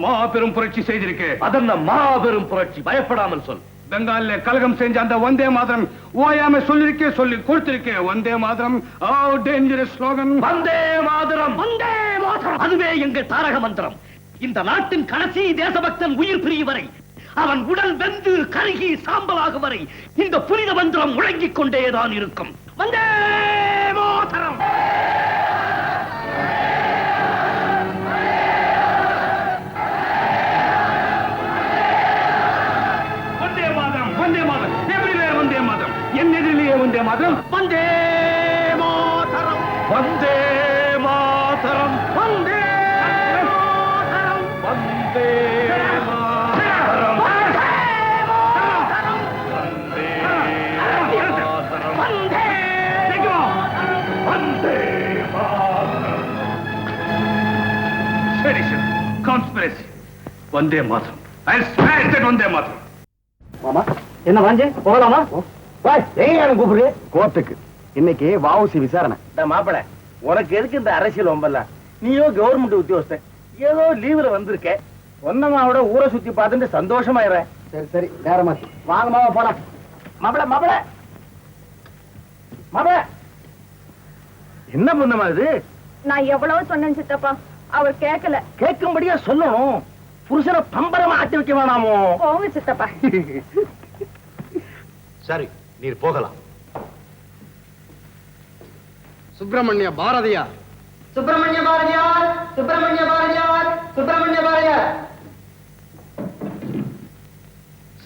மாபெரும் புரட்சி செய்திருக்கேன். அதென்ன மாபெரும் புரட்சி? பயப்படாமல் சொல். பெங்கால்ல கலகம் செஞ்ச அந்த வந்தே மாதரம் ஓயாம சொல்லி கொடுத்திருக்கேன். Vande Mataram, dangerous slogan. வந்தே மாதரம், வந்தே மாதரம். அதுவே எங்கள் தாரக மந்திரம். இந்த நாட்டின் கடைசி தேசபக்தன் உயிர் பிரியும் வரை, அவன் உடல் வெந்து கருகி சாம்பலாகும் வரை இந்த புனித மந்திரம் முழங்கிக் கொண்டேதான் இருக்கும். வந்தே மாதரம். வந்தே மாதரம், வந்தே மாதரம். எவ்ரிவேர் வந்தே மாதரம். என் எதிரிலேயே வந்தே மாதரம். வந்தே மாதரம், வந்தே மாதரம், வந்தே மாதரம், வந்தே கான்ஸ்பிரசி. வந்தே மாதரம். I swear that வந்தே மாதரம். மாமா என்ன வாஞ்சே போகலாமா? கூப்பிடு கோர்ட்டுக்கு. இன்னைக்கு வாவுசி விசாரணை. மாப்பிள, உனக்கு எதுக்கு இந்த அரசியல் ஒம்பல்ல? நீயோ கவர்மெண்ட் உத்தியோகஸ்தன், ஏதோ லீவ்ல வந்திருக்க. ஒன்னமாவோட ஊரை சுத்தி பார்த்துட்டு சந்தோஷமாயிரேன். சரி சரி, நேரமாச்சு. வாங்க மாமா போலாம். மாப்பிள மாப்பிள மாப்பிள, என்ன பண்ணமா இது? நான் எவ்வளவு சொன்னேன் சித்தப்பா, அவர் கேட்கல. கேட்கும்படியா சொல்லணும். புருஷனை பம்பரமா ஆட்டி வைக்க வேணாமோ? போங்க சித்தப்பா. சரி, நீர் போகலாம். சுப்பிரமணிய பாரதியார். சுப்பிரமணிய பாரதியார், சுப்பிரமணிய பாரதியார், சுப்பிரமணிய பாரதியார்.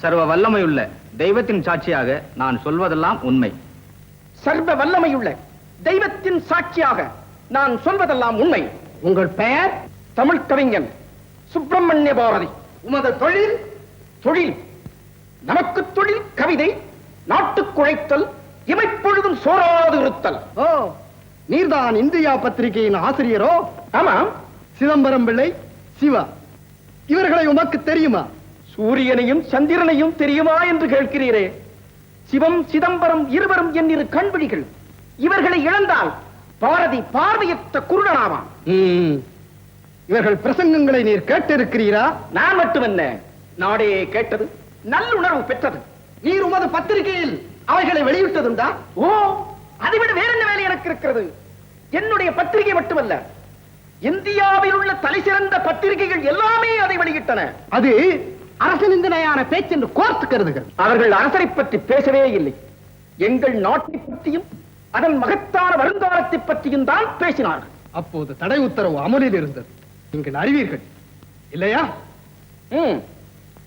சர்வ வல்லமையுள்ள தெய்வத்தின் சாட்சியாக நான் சொல்வதெல்லாம் உண்மை. சர்வ வல்லமையுள்ள தெய்வத்தின் சாட்சியாக நான் சொல்வதெல்லாம் உண்மை. உங்கள் பெயர்? தமிழ் கவிஞன் சுப்பிரமணிய பாரதி. உமது தொழில்? தொழில் நமக்கு தொழில் கவிதை, நாட்டுக்கு உழைத்தல், இமைப்பொழுதும் சோராது இருத்தல். ஓ, நீர்தான் இந்தியா பத்திரிகையின் ஆசிரியரோ? ஆமாம். சிதம்பரம் பிள்ளை, சிவா, இவர்களை உமக்கு தெரியுமா? சூரியனையும் சந்திரனையும் தெரியுமா என்று கேட்கிறீரே. சிவம் சிதம்பரம் இருவரும் என் இரு கண்விழிகள். இவர்களை இழந்தால் பாரதி பார்வையற்ற குருடனாவான். இவர்கள் பிரசங்கங்களை நீர் கேட்டிருக்கிறீரா? நான் மட்டுமல்ல, நாடே கேட்டது, நல்லுணர்வு பெற்றது. நீர் உமது பத்திரிகையில் அவைகளை வெளியிட்டதுண்டா? ஓ, அதைவிட வேற என்ன வேலை எனக்கு இருக்கிறது? என்னுடைய பத்திரிகை மட்டுமல்ல, இந்தியாவில் உள்ள தலைசிறந்த பத்திரிகைகள் எல்லாமே அதை வெளியிட்டன. அது அரசு நிந்தனையான பேச்சு என்று கோர்த்து கருதுகிறது. அவர்கள் அரசரை பற்றி பேசவே இல்லை. எங்கள் நாட்டை பற்றியும் அதன் மகத்தான வருங்காலத்தை பற்றியும் தான் பேசினார்கள். அப்போது தடை உத்தரவு அமலில் இருந்தது, நீங்கள் அறிவீர்கள் இல்லையா?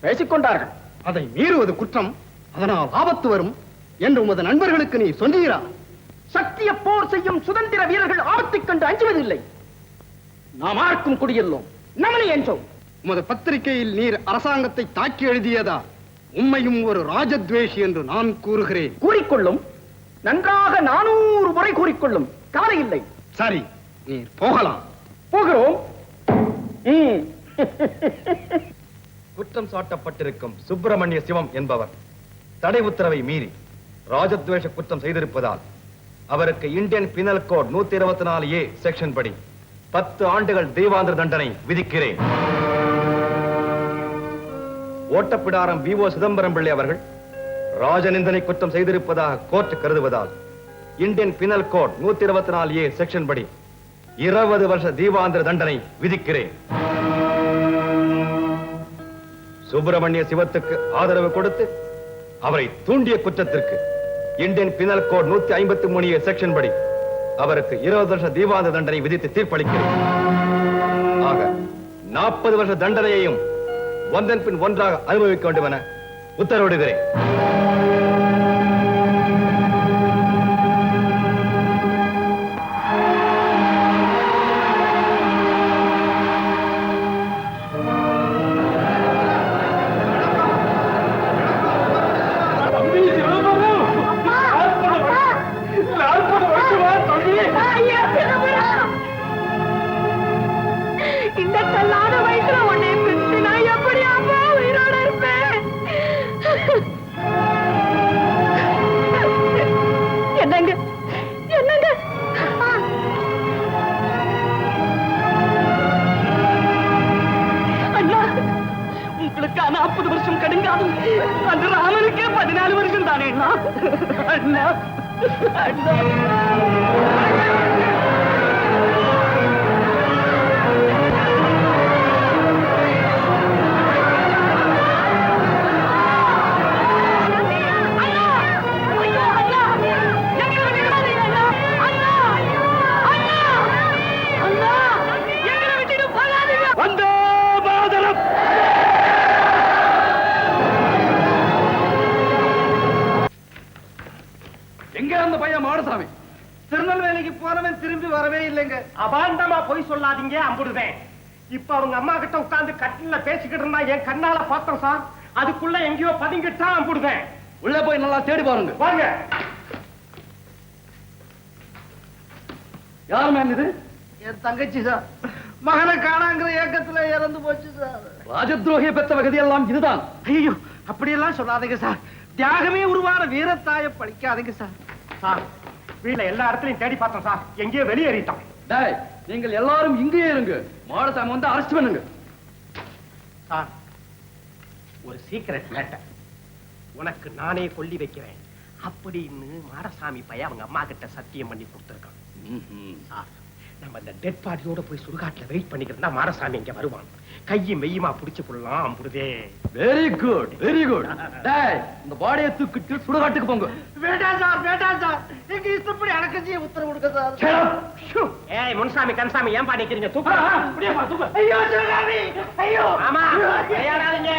பேசிக்கொண்டார்கள். அதை மீறுவது குற்றம், அதனால் ஆபத்து வரும் என்று உமது நண்பர்களுக்கு நீ சொன்னீரா? சத்திய போர் செய்யும் சுதந்திர வீரர்கள் ஆபத்தைக் கண்டு அஞ்சுவதில்லை. நாம் ஆர்க்கும் குடியெல்லோம், நமனை என்றோம். உமது பத்திரிகையில் நீர் அரசாங்கத்தை தாக்கி எழுதியதா? உண்மையும் ஒரு ராஜத்வேஷி என்று நான் கூறுகிறேன். கூறிக்கொள்ளும், நன்றாக 400 முறை கூறிக்கொள்ளும், கவலை இல்லை. சரி, நீர் போகலாம். போகிறோம். குற்றம் சாட்டப்பட்டிருக்கும் சுப்பிரமணிய சிவம் என்பவர் தடை உத்தரவை மீறி ராஜத்வேஷ குற்றம் செய்திருப்பதால் அவருக்கு Indian penal code 124A section படி 10 ஆண்டுகள் தெய்வாந்திர தண்டனை விதிக்கிறேன். ஓட்டப்பிடாரம் V.O. சிதம்பரம் பிள்ளை அவர்கள் ராஜநிந்தனை குற்றம் செய்திருப்பதாக கோர்ட் கருதுவதால் Indian penal code 124A section படி 20 வருஷ தெய்வாந்திர தண்டனை விதிக்கிறேன். சுப்பிரமணிய சிவத்துக்கு ஆதரவு கொடுத்து அவரை தூண்டிய குற்றத்திற்கு Indian penal code 153A section படி அவருக்கு 20 வருஷ தெய்வாந்திர தண்டனை விதித்து தீர்ப்பளிக்கிறேன். ஆக 40 வருஷ தண்டனையையும் ஒன்றன் பின் ஒன்றாக அனுபவிக்க வேண்டும் என உத்தரவிடுகிறேன். இந்த கல்லாத வயசுல உன்னை பிரித்து நான் எப்படி அப்பா உயிரோட இருப்பேன்? உங்களுக்கா 40 வருஷம் கடுங்காதும் அந்த ராமனுக்கே 14 வருஷம் தானே அண்ணா அண்ணா எங்க அந்த பையன் மாடசாமி? திருநெல்வேலிக்கு போனவன் திரும்பி வரவே இல்லைங்க. அபாண்டமா போய் சொல்லாதீங்க அம்புடுவேன். இப்ப அவங்க அம்மா கிட்ட உட்கார்ந்து கட்டில பேசிக்கிட்டு இருந்தா என் கண்ணால பார்த்தோம் சார். அதுக்குள்ள எங்கேயோ பதுங்கிட்டா அம்புடுவேன். உள்ள போய் நல்லா தேடி பாருங்க. வாங்க. யார் மேம் இது? என் தங்கச்சி சார். மகனை காணாங்கிற ஏக்கத்துல இறந்து போச்சு சார். ராஜத்ரோகிய பெற்ற வகதி எல்லாம் இதுதான். ஐயோ அப்படியெல்லாம் சொல்லாதீங்க சார். தியாகமே உருவான வீரத்தாய படிக்காதீங்க சார். சார் வீட்டுல எல்லா இடத்துலயும் தேடி பார்த்தோம் சார். எங்கேயோ வெளியேறிட்டோம். டேய், நீங்கள் எல்லாரும் இங்கேயே இருங்க. மாடசாமி வந்து அரெஸ்ட் பண்ணுங்க. சார் ஒரு சீக்ரெட் மேட்டர். உனக்கு நானே கொல்லி வைக்கிறேன் அப்படின்னு மாடசாமி பையன் அவங்க அம்மா கிட்ட சத்தியம் பண்ணி கொடுத்துருக்கான். சார் நம்ம இந்த டெட் பாடியோட போய் சுடுகாட்டுல வெயிட் பண்ணிக்கிறதா மாடசாமி இங்க வருவான். கையும் மெய்யுமா புடிச்சு போடலாம் அம்புடுதே. Very good, very good. டேய், இந்த பாடியை தூக்கிட்டு சுடுகாட்டுக்கு போங்க. வேண்டாம் சார், வேண்டாம் சார். எங்க இஷ்டப்படி அடக்கச்சியை உத்தரவு கொடுக்க சார். ஏய் முன்சாமி கன்சாமி ஏன் பாடிக்கிறீங்க? தூக்கு. ஐயோ சிவகாமி, ஐயோ. ஆமா விளையாடாதீங்க.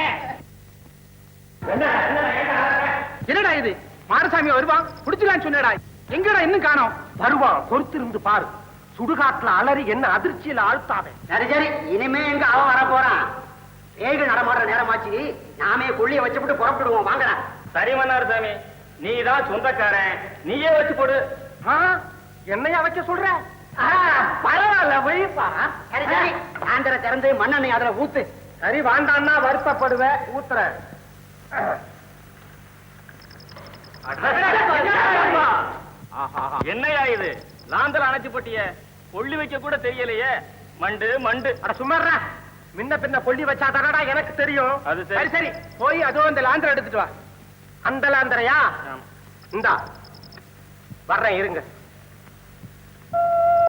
என்னடா இது? மாரசாமி வருவான் புடிச்சுலான்னு சொன்னடா. எங்கடா இன்னும் காணோம்? வருவான், பொறுத்திருந்து பாரு. சுடுகாட்டுல அலறி என்ன அதிர்ச்சியில ஆழ்த்தாத. சரி சரி, இனிமே எங்க அவன் வர போறான்? ஏழு நடமாடுற நேரமாச்சு. நாமே கொள்ளிய வச்சுட்டு புறப்படுவோம். வாங்கடா. சரி மன்னார் சாமி, நீ தான் சொந்தக்காரன், நீயே வச்சு போடு. என்னையா வைக்க சொல்ற? பரவாயில்ல வைப்பா. சரி சரி, ஆந்திர திறந்து மண்ணெண்ணெய் அதுல ஊத்து. சரி வாண்டான்னா வருத்தப்படுவேன், ஊத்துற. என்னையா இது? லாந்தல அணைச்சு போட்டிய, கொள்ளி வைக்க கூட தெரியலையே. மண்டு மண்டு. அட சும்மாறா, முன்ன பின்ன கொள்ளி வச்சாதானடா எனக்கு தெரியும். அது சரி சரி, போய் அதோ அந்த லாந்தர எடுத்துட்டு வா. அந்த லாந்தரையா? இந்தா வர்றேன் இருங்க.